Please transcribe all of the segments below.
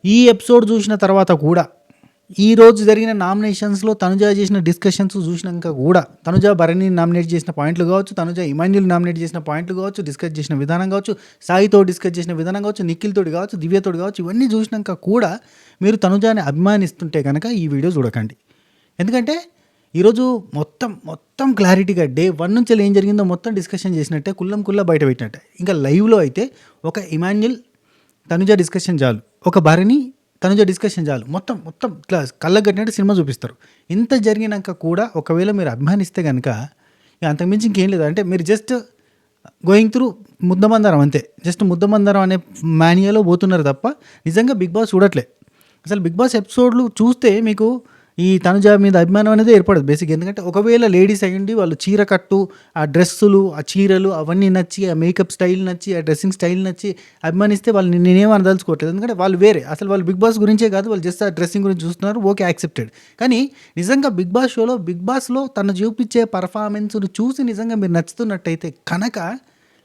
ఈ ఎపిసోడ్ చూసిన తర్వాత కూడా ఈరోజు జరిగిన నామినేషన్స్లో తనుజ చేసిన డిస్కషన్స్ చూసినాక కూడా తనుజ భరణి నామినేట్ చేసిన పాయింట్లు కావచ్చు, తనుజ ఇమాన్యుల్ నామినేట్ చేసిన పాయింట్లు కావచ్చు, డిస్కస్ చేసిన విధానం కావచ్చు, సాయితో డిస్కస్ చేసిన విధానం కావచ్చు, నిఖిల్తోటి కావచ్చు, దివ్యతోటి కావచ్చు, ఇవన్నీ చూసినాక కూడా మీరు తనుజాని అభిమానిస్తుంటే కనుక ఈ వీడియో చూడకండి. ఎందుకంటే ఈరోజు మొత్తం క్లారిటీగా డే 1 నుంచి ఏం జరిగిందో మొత్తం డిస్కషన్ చేసినట్టే కుల్లా బయట పెట్టినట్టే. ఇంకా లైవ్లో అయితే ఒక ఇమాన్యుల్ తనుజ డిస్కషన్ చాలు, ఒక భరణి తనుజ డిస్కషన్ చాలు, మొత్తం ఇట్లా కళ్ళకు కట్టినట్టు సినిమా చూపిస్తారు. ఇంత జరిగినాక కూడా ఒకవేళ మీరు అభిమానిస్తే కనుక ఇక అంతకుమించి ఇంకేం లేదు. అంటే మీరు జస్ట్ గోయింగ్ త్రూ ముద్దమందరం అంతే, జస్ట్ ముద్దమందరం అనే మాన్యాలో పోతున్నారు తప్ప నిజంగా బిగ్ బాస్ చూడట్లే. అసలు బిగ్ బాస్ ఎపిసోడ్లు చూస్తే మీకు ఈ తనుజ మీద అభిమానం అనేది ఏర్పడదు బేసిక్. ఎందుకంటే ఒకవేళ లేడీస్ అయ్యండి వాళ్ళు చీర కట్టు, ఆ డ్రెస్సులు, ఆ చీరలు అవన్నీ నచ్చి, ఆ మేకప్ స్టైల్ నచ్చి, ఆ డ్రెస్సింగ్ స్టైల్ నచ్చి అభిమానిస్తే వాళ్ళు నేనేం అనదలుచుకోవట్లేదు. ఎందుకంటే వాళ్ళు వేరే, అసలు వాళ్ళు బిగ్ బాస్ గురించే కాదు, వాళ్ళు జస్ట్ ఆ డ్రెస్సింగ్ గురించి చూస్తున్నారు, ఓకే యాక్సెప్టెడ్. కానీ నిజంగా బిగ్ బాస్ షోలో బిగ్ బాస్లో తను చూపించే పర్ఫార్మెన్స్ను చూసి నిజంగా మీరు నచ్చుతున్నట్టయితే కనుక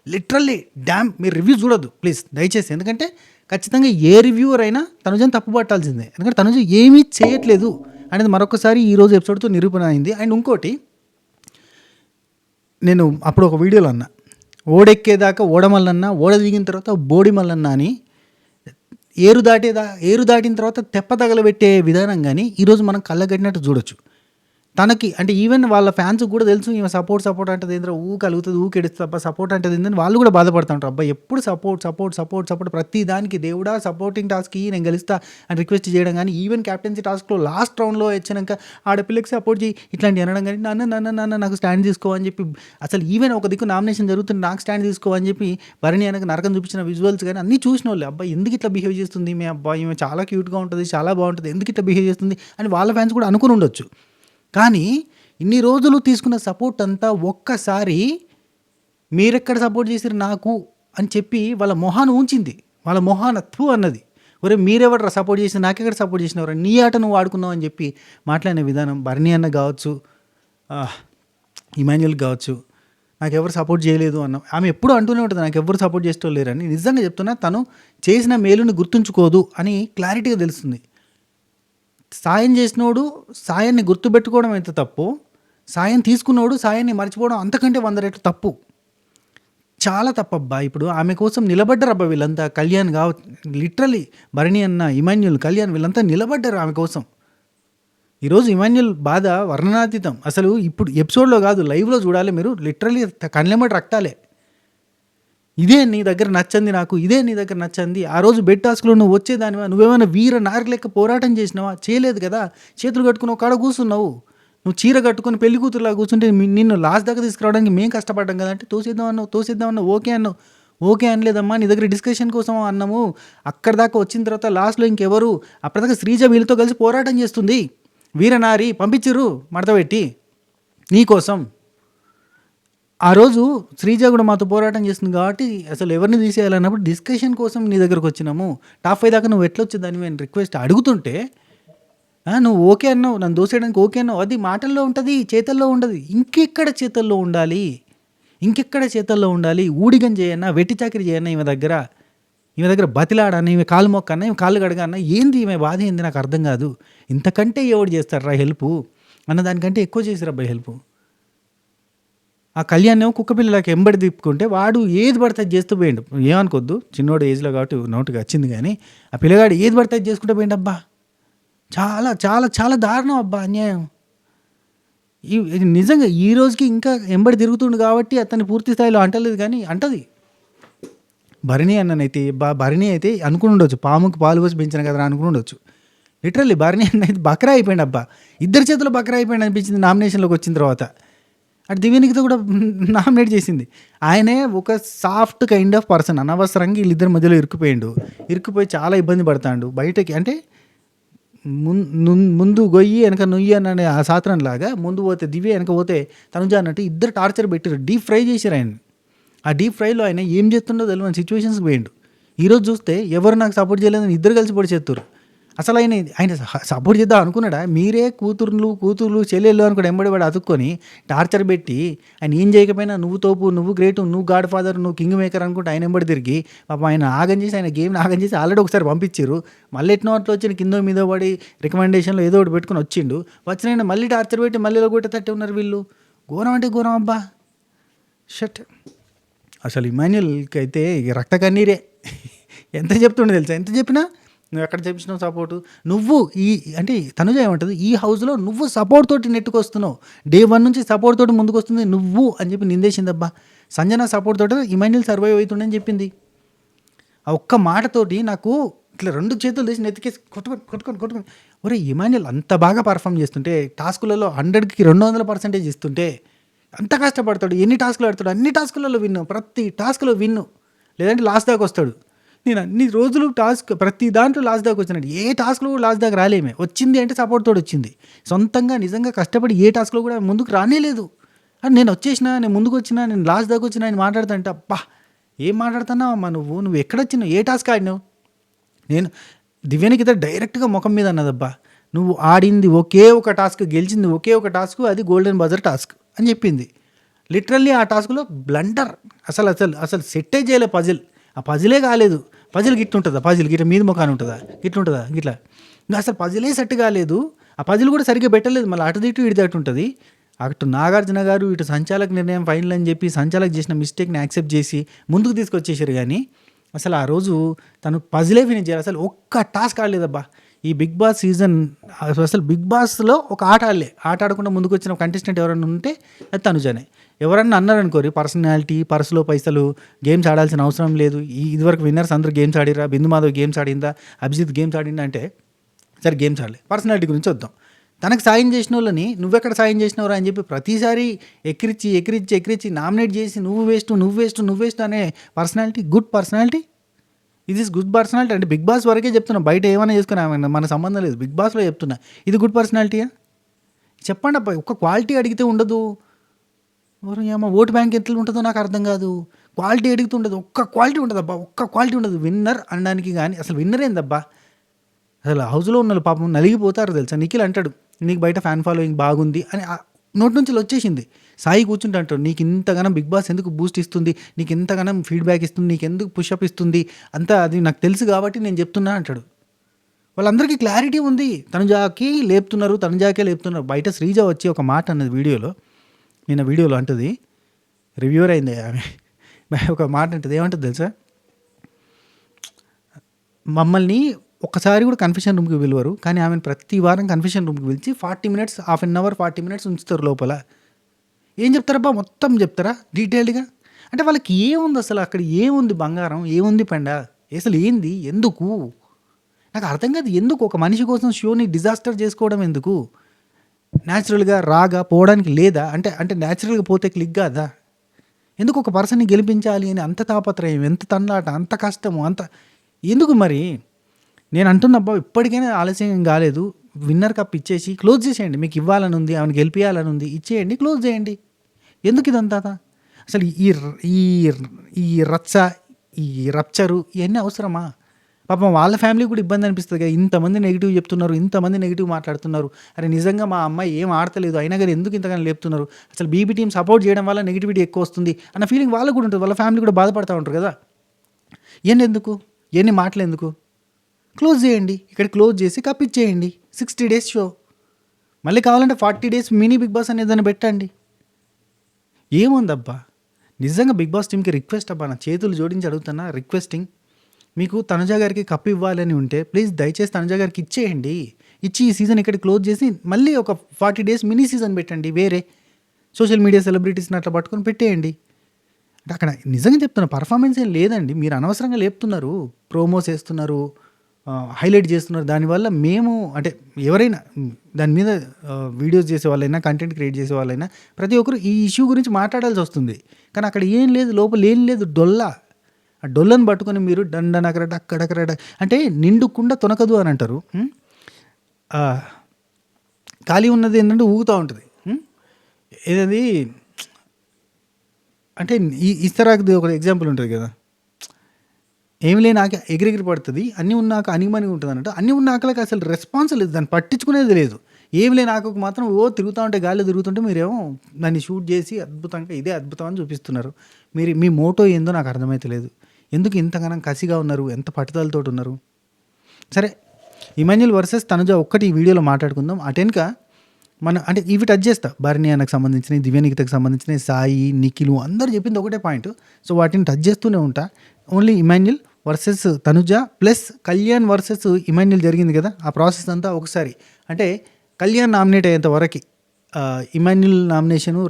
లిటరల్లీ డ్యామ్ మీరు రివ్యూ చూడొద్దు ప్లీజ్ దయచేసి. ఎందుకంటే ఖచ్చితంగా ఏ రివ్యూవర్ అయినా తనుజని తప్పు పట్టాల్సిందే. ఎందుకంటే తనుజ ఏమీ చేయట్లేదు అనేది మరొకసారి ఈరోజు ఎపిసోడ్తో నిరూపణ అయింది. అండ్ ఇంకోటి, నేను అప్పుడు ఒక వీడియోలో అన్నా, ఓడెక్కేదాకా ఓడమల్లన్నా, ఓడ దిగిన తర్వాత బోడిమల్లన్నా అని. ఏరు దాటిన తర్వాత తెప్ప తగలబెట్టే విధానం కానీ ఈరోజు మనం కళ్ళగట్టినట్టు చూడొచ్చు. తనకి అంటే ఈవెన్ వాళ్ళ ఫ్యాన్స్ కూడా తెలుసు ఈమె సపోర్ట్ అంటే ఏంద్ర కలుగుతుంది ఊకెడుస్తుంది తప్ప సపోర్ట్ అంటే ఏందని వాళ్ళు కూడా బాధపడుతుంటారు. అబ్బాయి ఎప్పుడు సపోర్ట్ ప్రతి దానికి దేవుడా సపోర్టింగ్ టాస్క్కి నేను గెలుస్తా అని రిక్వెస్ట్ చేయడం కానీ, ఈవెన్ క్యాప్టెన్సీ టాస్క్లో లాస్ట్ రౌండ్లో వచ్చినాక ఆడపిల్లకి సపోర్ట్ చేయి ఇట్లాంటి అనడం కానీ, నాన్న నాకు స్టాండ్ తీసుకోవని చెప్పి, అసలు ఈవెన్ ఒక దిక్కు నామినేషన్ జరుగుతుంది నాకు స్టాండ్ తీసుకోవని చెప్పి భరణి అనక నరకం చూపించిన విజువల్స్ కానీ అన్నీ చూసిన వాళ్ళు, అబ్బాయి ఎందుకు ఇట్లా బిహేవ్ చేస్తుంది మీ అబ్బాయి, ఈమె చాలా క్యూట్గా ఉంటుంది, చాలా బాగుంటుంది, ఎందుకు ఇట్లా బిహేవ్ చేస్తుంది అని వాళ్ళ ఫ్యాన్స్ కూడా అనుకుని ఉండొచ్చు. కానీ ఇన్ని రోజులు తీసుకున్న సపోర్ట్ అంతా ఒక్కసారి మీరెక్కడ సపోర్ట్ చేశారు నాకు అని చెప్పి వాళ్ళ మొహాన్ని ఉంచింది. వాళ్ళ మొహాన తూ అన్నది, ఒరే మీరెవడరా సపోర్ట్ చేసి నాకెక్కడ సపోర్ట్ చేసినవరా, నీ ఆట నువ్వు ఆడుకున్నావు అని చెప్పి మాట్లాడిన విధానం భరణి అన్న కావచ్చు, ఇమాన్యుల్ కావచ్చు, నాకెవరు సపోర్ట్ చేయలేదు అన్న ఆమె ఎప్పుడు అంటూనే ఉంటుంది నాకు ఎవరు సపోర్ట్ చేసేవాళ్ళేరని. నిజంగా చెప్తున్నా, తను చేసిన మేలుని గుర్తుంచుకోదు అని క్లారిటీగా తెలుస్తుంది. సాయం చేసినోడు సాయాన్ని గుర్తుపెట్టుకోవడం ఎంత తప్పు, సాయం తీసుకున్నోడు సాయాన్ని మర్చిపోవడం అంతకంటే 100 రెట్లు తప్పు, చాలా తప్పబ్బా. ఇప్పుడు ఆమె కోసం నిలబడ్డారబ్బా వీళ్ళంతా, కళ్యాణ్ కావచ్చు, లిటరలీ భరణి అన్న, ఇమాన్యుల్, కళ్యాణ్ వీళ్ళంతా నిలబడ్డారు ఆమె కోసం. ఈరోజు ఇమాన్యుల్ బాధ వర్ణనాతీతం. అసలు ఇప్పుడు ఎపిసోడ్లో కాదు లైవ్లో చూడాలి మీరు, లిటరలీ కళ్ళెమ్మటి రక్తాలే. ఇదే నీ దగ్గర నచ్చంది నాకు, ఇదే నీ దగ్గర నచ్చంది. ఆ రోజు బెడ్ టాస్క్లో నువ్వు వచ్చేదానివా, నువ్వేమైనా వీర నాయకు లెక్క పోరాటం చేసినావా, చేయలేదు కదా. చేతులు కట్టుకుని ఒక కాడ కూర్చున్నావు, నువ్వు చీర కట్టుకుని పెళ్లి కూతురులా కూర్చుంటే నిన్ను లాస్ట్ దాకా తీసుకురావడానికి మేము కష్టపడ్డాం కదా అంటే తోసేద్దామన్నావు ఓకే అనలేదమ్మా, నీ దగ్గర డిస్కషన్ కోసం అన్నాము. అక్కడ దాకా వచ్చిన తర్వాత లాస్ట్లో ఇంకెవరు, అప్పటిదాకా శ్రీజ వీళ్ళతో కలిసి పోరాటం చేస్తుంది, వీరనారి పంపించిర్రు మడతపెట్టి నీకోసం. ఆ రోజు శ్రీజ కూడా మాతో పోరాటం చేస్తుంది కాబట్టి అసలు ఎవరిని తీసేయాలన్నప్పుడు డిస్కషన్ కోసం నీ దగ్గరకు వచ్చినాము. టాప్ 5 దాకా నువ్వు ఎట్లా వచ్చేదాన్ని నేను రిక్వెస్ట్ అడుగుతుంటే నువ్వు ఓకే అన్నావు, నన్ను దోసేయడానికి ఓకే అన్నావు. అది మాటల్లో ఉంటుంది, చేతల్లో ఉండదు. ఇంకెక్కడ చేతల్లో ఉండాలి. ఊడిగం చేయన్నా, వెట్టి చాకరీ చేయన్నా ఈమె దగ్గర బతిలాడన్నా, ఈమె కాలు మొక్కన్నా, ఈమె కాళ్ళు కడగన్నా, ఏంది ఈమె బాధ ఏంది నాకు అర్థం కాదు. ఇంతకంటే ఎవడు చేస్తారా హెల్ప్ అన్న దానికంటే ఎక్కువ చేసిరు అబ్బాయి హెల్ప్. ఆ కళ్యాణ్ ఏమో కుక్కపిల్లలకి ఎంబడి తిప్పుకుంటే వాడు ఏది పడితే చేస్తూ పోయిండు. ఏమనుకోద్దు, చిన్నోడు ఏజ్లో కాబట్టి నోటికి వచ్చింది, కానీ ఆ పిల్లగాడు ఏది పడితే చేసుకుంటూ పోయిండు. అబ్బా చాలా చాలా చాలా దారుణం అబ్బా, అన్యాయం. ఇది నిజంగా ఈ రోజుకి ఇంకా ఎంబడి తిరుగుతుండు కాబట్టి అతన్ని పూర్తి స్థాయిలో అంటలేదు, కానీ అంటది. భరణి అయితే అనుకుని ఉండొచ్చు, పాముకు పాలు పోసి పెంచిన కదా అనుకుని ఉండొచ్చు. లిటరల్లీ భరణి అన్న అయితే బక్రా అయిపోయింది అబ్బా, ఇద్దరి చేతులు బక్రా అయిపోయింది అనిపించింది నామినేషన్లోకి వచ్చిన తర్వాత. అటు దివ్యనికితో కూడా నామినేట్ చేసింది. ఆయనే ఒక సాఫ్ట్ కైండ్ ఆఫ్ పర్సన్, అనవసరంగా వీళ్ళిద్దరి మధ్యలో ఇరుక్కుపోయి చాలా ఇబ్బంది పడతాడు బయటకి. అంటే ముందు గొయ్యి వెనక నుయ్యి అనే ఆ సాత్రం లాగా ముందు పోతే దివ్య వెనక పోతే తనుజ అన్నట్టు ఇద్దరు టార్చర్ పెట్టారు, డీప్ ఫ్రై చేశారు ఆయన. ఆ డీప్ ఫ్రైలో ఆయన ఏం చేస్తుండో తెలియని సిచ్యువేషన్స్కి పోయిండు. ఈరోజు చూస్తే ఎవరు నాకు సపోర్ట్ చేయలేదని ఇద్దరు కలిసి పొడి చేస్తారు. అసలు ఆయన సపోర్ట్ చేద్దాం అనుకున్నాడా? మీరే కూతుర్లు చెల్లెళ్ళు అనుకుని ఎంబడి వాడు అతుక్కొని టార్చర్ పెట్టి ఆయన ఏం చేయకపోయినా నువ్వు తోపు, నువ్వు గ్రేటు, నువ్వు గాడ్ ఫాదర్, నువ్వు కింగ్ మేకర్ అనుకుంటే ఆయన ఎంబడి తిరిగి పాపం ఆయన ఆగం చేసి ఆయన గేమ్ని ఆగం చేసి ఆల్రెడీ ఒకసారి పంపించారు. మళ్ళీ ఎట్నో అట్లా వచ్చిన కిందో మీద పడి రికమెండేషన్లో ఏదో ఒకటి పెట్టుకుని వచ్చిండు. వచ్చిన మళ్ళీ టార్చర్ పెట్టి మళ్ళీ కొట్టేటట్టు ఉన్నారు వీళ్ళు. ఘోరం అంటే ఘోరం అబ్బా. షట్. అసలు ఇమాన్యుల్కి అయితే ఇక రక్త కన్నీరే. ఎంత చెప్తుండే తెలుసా? ఎంత చెప్పినా నువ్వు ఎక్కడ చెప్పినావు సపోర్టు, నువ్వు అంటే తనుజ ఏమంటుంది, ఈ హౌస్లో నువ్వు సపోర్ట్ తోటి నెట్టుకొస్తున్నావు, డే 1 నుంచి సపోర్ట్ తోటి ముందుకు వస్తుంది నువ్వు అని చెప్పి నిందేసిందబ్బా. సంజన సపోర్ట్ తోటి ఇమాన్యుల్ సర్వైవ్ అవుతుండని చెప్పింది. ఆ ఒక్క మాటతోటి నాకు ఇట్లా 2 చేతులు తీసి నెత్తికేసి కొట్టుకొని ఒరే ఇమాన్యుల్ అంత బాగా పర్ఫామ్ చేస్తుంటే, టాస్కులలో 100కి 200% ఇస్తుంటే, అంత కష్టపడతాడు, ఎన్ని టాస్కులు ఆడతాడు, అన్ని టాస్కులలో విన్ను, ప్రతి టాస్క్లో విన్ను, లేదంటే లాస్ట్ దాకా వస్తాడు. నేను అన్ని రోజులు ప్రతి దాంట్లో లాస్ట్ దాకా వచ్చినాడు. ఏ టాస్క్లో కూడా లాస్ట్ దాకా రాలేమే. వచ్చింది అంటే సపోర్ట్ తోటి వచ్చింది. సొంతంగా నిజంగా కష్టపడి ఏ టాస్క్లో కూడా ముందుకు రానేలేదు. అని నేను ముందుకు వచ్చినా, నేను లాస్ట్ దాకా వచ్చినా ఆయన మాట్లాడుతుంటే అబ్బా ఏం మాట్లాడుతున్నావు అమ్మా, నువ్వు ఎక్కడొచ్చినావు, ఏ టాస్క్ ఆడినావు? నేను దివ్యానికి డైరెక్ట్గా ముఖం మీద అన్నదబ్బా, నువ్వు ఆడింది ఒకే ఒక టాస్క్, గెలిచింది ఒకే ఒక టాస్క్, అది గోల్డెన్ బజర్ టాస్క్ అని చెప్పింది. లిటరల్లీ ఆ టాస్క్లో బ్లండర్, అసలు సెట్టే చేయలే పజిల్, ఆ పజిలే కాలేదు. పజిల్ గిట్టుంటుందా? పజిల్ గిట్ల మీద ముఖాన్ని ఉంటుందా? గిట్లుంటుందా? గిట్లా అసలు పజిలే సెట్ కాలేదు. ఆ పజిల్ కూడా సరిగ్గా పెట్టలేదు. మళ్ళీ అటు ఇటు ఇటు అటు ఉంటుంది. అటు నాగార్జున గారు ఇటు సంచాలక నిర్ణయం ఫైనల్ అని చెప్పి సంచాలక్ చేసిన మిస్టేక్ని యాక్సెప్ట్ చేసి ముందుకు తీసుకొచ్చేసారు. కానీ అసలు ఆ రోజు తను పజిలే ఫినిష్ చేయాలి. అసలు ఒక్క టాస్క్ ఆడలేదబ్బా ఈ బిగ్ బాస్ సీజన్. అసలు బిగ్ బాస్లో ఒక ఆట ఆడకుండా ముందుకు వచ్చిన కంటెస్టెంట్ ఎవరైనా ఉంటే అది తనుజనే. ఎవరన్నా అన్నారనుకోరి పర్సనాలిటీ, పర్సులో పైసలు, గేమ్స్ ఆడాల్సిన అవసరం లేదు, ఇదివరకు విన్నర్స్ అందరూ గేమ్స్ ఆడిరా, బిందు మాధవ్ గేమ్స్ ఆడిందా, అభిజిత్ గేమ్స్ ఆడిందా అంటే సరే గేమ్స్ ఆడలే. పర్సనాలిటీ గురించి వద్దాం. తనకు సాయం చేసిన వాళ్ళని నువ్వెక్కడ సాయం చేసినవరా అని చెప్పి ప్రతిసారి ఎక్కిరిచ్చి నామినేట్ చేసి నువ్వు వేస్ట్ అనే పర్సనాలిటీ గుడ్ పర్సనాలిటీ? ఇది గుడ్ పర్సనాలిటీ అంటే బిగ్ బాస్ వరకే చెప్తున్నా, బయట ఏమైనా చేసుకున్నా మన సంబంధం లేదు, బిగ్ బాస్లో చెప్తున్నా. ఇది గుడ్ పర్సనాలిటీయా? చెప్పండి అబ్బా. ఒక్క క్వాలిటీ అడిగితే ఉండదు. ఏమో ఓటు బ్యాంక్ ఎట్లా ఉంటుందో నాకు అర్థం కాదు. క్వాలిటీ అడుగుతూ ఉండదు, ఒక్క క్వాలిటీ ఉండదు అబ్బా, ఒక్క క్వాలిటీ ఉండదు విన్నర్ అనడానికి. కానీ అసలు విన్నర్ ఏందబ్బా? అసలు హౌస్లో ఉన్న పాపం నలిగిపోతారు తెలుసా. నిఖిల్ అంటాడు నీకు బయట ఫ్యాన్ ఫాలోయింగ్ బాగుంది అని, నోటి నుంచి వచ్చేసింది. సాయి కూర్చుంటే అంటాడు నీకు ఇంతగానం బిగ్ బాస్ ఎందుకు బూస్ట్ ఇస్తుంది, నీకు ఎంతగానం ఫీడ్బ్యాక్ ఇస్తుంది, నీకు ఎందుకు పుషప్ ఇస్తుంది, అంతా అది నాకు తెలుసు కాబట్టి నేను చెప్తున్నా అంటాడు. వాళ్ళందరికీ క్లారిటీ ఉంది. తనుజాకే లేపుతున్నారు. బయట శ్రీజ వచ్చి ఒక మాట అన్నది నిన్న వీడియోలో అంటుంది, రివ్యూవర్ అయింది ఆమె, ఒక మాట అంటుంది. ఏమంటుంది తెలుసా, మమ్మల్ని ఒక్కసారి కూడా కన్ఫెషన్ రూమ్కి పిలవరు, కానీ ఆమెను ప్రతి వారం కన్ఫెషన్ రూమ్కి పిలిచి 40 minutes, half an hour 40 minutes ఉంచుతారు లోపల. ఏం చెప్తారబ్బా? మొత్తం చెప్తారా డీటెయిల్డ్గా? అంటే వాళ్ళకి ఏముంది అసలు, అక్కడ ఏముంది బంగారం, ఏముంది పెండ, అసలు ఏంది, ఎందుకు నాకు అర్థం కాదు. ఎందుకు ఒక మనిషి కోసం షోని డిజాస్టర్ చేసుకోవడం ఎందుకు? న్యాచురల్గా రాగా పోవడానికి లేదా అంటే న్యాచురల్గా పోతే క్లిక్ కాదా? ఎందుకు ఒక పర్సన్ని గెలిపించాలి అని అంత తాపత్రయం, ఎంత తన్లాట, అంత కష్టము, అంత ఎందుకు మరి? నేను అంటున్నబ్బా ఇప్పటికైనా ఆలస్యం కాలేదు. విన్నర్ కప్ ఇచ్చేసి క్లోజ్ చేసేయండి. మీకు ఇవ్వాలని ఉంది, ఆమెను గెలిపించాలని ఉంది, ఇచ్చేయండి, క్లోజ్ చేయండి. ఎందుకు ఇదంతా? అసలు ఈ రచ్చ, ఈ రప్చరు ఇవన్నీ అవసరమా? పాపం వాళ్ళ ఫ్యామిలీ కూడా ఇబ్బంది అనిపిస్తుంది కదా. ఇంతమంది నెగిటివ్ చెప్తున్నారు, ఇంతమంది నెగిటివ్ మాట్లాడుతున్నారు. అరే నిజంగా మా అమ్మాయి ఏం ఆడతలేదు, అయినా కానీ ఎందుకు ఇంతగానో లేపుతున్నారు, అసలు బీబీ టీం సపోర్ట్ చేయడం వల్ల నెగిటివిటీ ఎక్కువ వస్తుంది అన్న ఫీలింగ్ వాళ్ళకు కూడా ఉంటుంది. వాళ్ళ ఫ్యామిలీ కూడా బాధపడుతూ ఉంటారు కదా. ఎన్ని మాటలు ఎందుకు? క్లోజ్ చేయండి. ఇక్కడ క్లోజ్ చేసి కప్పిచ్చేయండి. 60 days షో, మళ్ళీ కావాలంటే 40 days మినీ బిగ్ బాస్ అనేది దాన్ని పెట్టండి. ఏముందబ్బా నిజంగా బిగ్ బాస్ టీంకి రిక్వెస్ట్ అబ్బా, నా చేతులు జోడించి అడుగుతున్నా, రిక్వెస్టింగ్. మీకు తనుజ గారికి కప్పు ఇవ్వాలని ఉంటే ప్లీజ్ దయచేసి తనుజ గారికి ఇచ్చేయండి. ఇచ్చి ఈ సీజన్ ఇక్కడ క్లోజ్ చేసి మళ్ళీ ఒక 40 days మినీ సీజన్ పెట్టండి. వేరే సోషల్ మీడియా సెలబ్రిటీస్ని అట్లా పట్టుకొని పెట్టేయండి. అంటే అక్కడ నిజంగా చెప్తున్నా పర్ఫార్మెన్స్ ఏం లేదండి. మీరు అనవసరంగా లేపుతున్నారు, ప్రోమోస్ వేస్తున్నారు, హైలైట్ చేస్తున్నారు. దానివల్ల మేము అంటే ఎవరైనా దాని మీద వీడియోస్ చేసే వాళ్ళైనా, కంటెంట్ క్రియేట్ చేసే వాళ్ళైనా ప్రతి ఒక్కరు ఈ ఇష్యూ గురించి మాట్లాడాల్సి వస్తుంది. కానీ అక్కడ ఏం లేదు, లోపల ఏం లేదు, డొల్లా. ఆ డొల్లను పట్టుకొని మీరు డండనకరట అక్కడక్కడట అంటే నిండుకుండా తొనకదు అని అంటారు. ఖాళీ ఉన్నది ఏంటంటే ఊగుతూ ఉంటుంది. ఏదది అంటే ఇస్తరాకుది ఒక ఎగ్జాంపుల్ ఉంటుంది కదా, ఏమి లేనాక ఎగిరెగిరి పడుతుంది, అన్నీ ఉన్నాక అణిగిమణిగి ఉంటుంది అన్నట్టు. అన్నీ ఉన్నాకలకి అసలు రెస్పాన్స్ లేదు, దాన్ని పట్టించుకునేది లేదు. ఏమి లేనాకకు మాత్రం తిరుగుతూ ఉంటే, గాలిలో తిరుగుతుంటే మీరేమో దాన్ని షూట్ చేసి అద్భుతంగా ఇదే అద్భుతం అని చూపిస్తున్నారు. మీ మోటో ఏందో నాకు అర్థమైతలేదు. ఎందుకు ఇంతగానం కసిగా ఉన్నారు, ఎంత పట్టుదలతో ఉన్నారు? సరే, ఇమాన్యుల్ వర్సెస్ తనుజ ఒక్కటి ఈ వీడియోలో మాట్లాడుకుందాం. అటెన్క అంటే ఇవి టచ్ చేస్తా, భరణి అన్నకు సంబంధించినవి, దివ్యనికితకు సంబంధించినవి, సాయి, నిఖిలు అందరూ చెప్పింది ఒకటే పాయింట్. సో వాటిని టచ్ చేస్తూనే ఉంటా. Only Emmanuel versus Tanuja plus Kalyan versus Emmanuel జరిగింది కదా, ఆ ప్రాసెస్ అంతా ఒకసారి. అంటే కళ్యాణ్ నామినేట్ అయ్యేంత వరకు ఇమాన్యుల్ నామినేషను,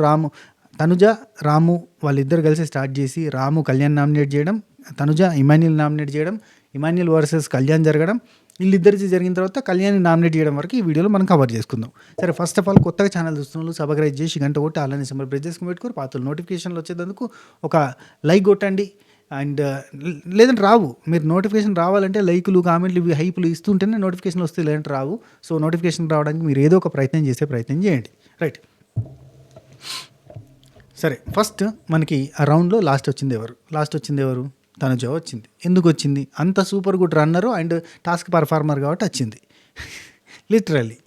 తనుజ రాము వాళ్ళిద్దరు కలిసి స్టార్ట్ చేసి, రాము కళ్యాణ్ నామినేట్ చేయడం, తనుజ ఇమాన్యుల్ నామినేట్ చేయడం, ఇమాన్యుల్ వర్సెస్ కళ్యాణ్ జరగడం, వీళ్ళిద్దరిది జరిగిన తర్వాత కళ్యాణ్ నామినేట్ చేయడం వరకు ఈ వీడియోలో మనం కవర్ చేసుకుందాం. సరే, ఫస్ట్ ఆఫ్ ఆల్ కొత్తగా ఛానల్ చూస్తున్న సబ్స్క్రైబ్ చేసి గంట కొట్టి అలానే సింబల్ ప్రెస్ చేసుకుని పెట్టుకోరు. పాతలు నోటిఫికేషన్లు వచ్చేందుకు ఒక లైక్ కొట్టండి. అండ్ లేదంటే రావు, మీరు నోటిఫికేషన్ రావాలంటే లైకులు, కామెంట్లు, ఇవి హైపులు ఇస్తుంటేనే నోటిఫికేషన్లు వస్తాయి, లేదంటే రావు. సో నోటిఫికేషన్ రావడానికి మీరు ఏదో ఒక ప్రయత్నం చేయండి. రైట్, సరే. ఫస్ట్ మనకి ఆ రౌండ్లో లాస్ట్ వచ్చింది ఎవరు? తనుజ వచ్చింది. ఎందుకు వచ్చింది? అంత super good runner and task performer కాబట్టి వచ్చింది, లిటరల్లీ.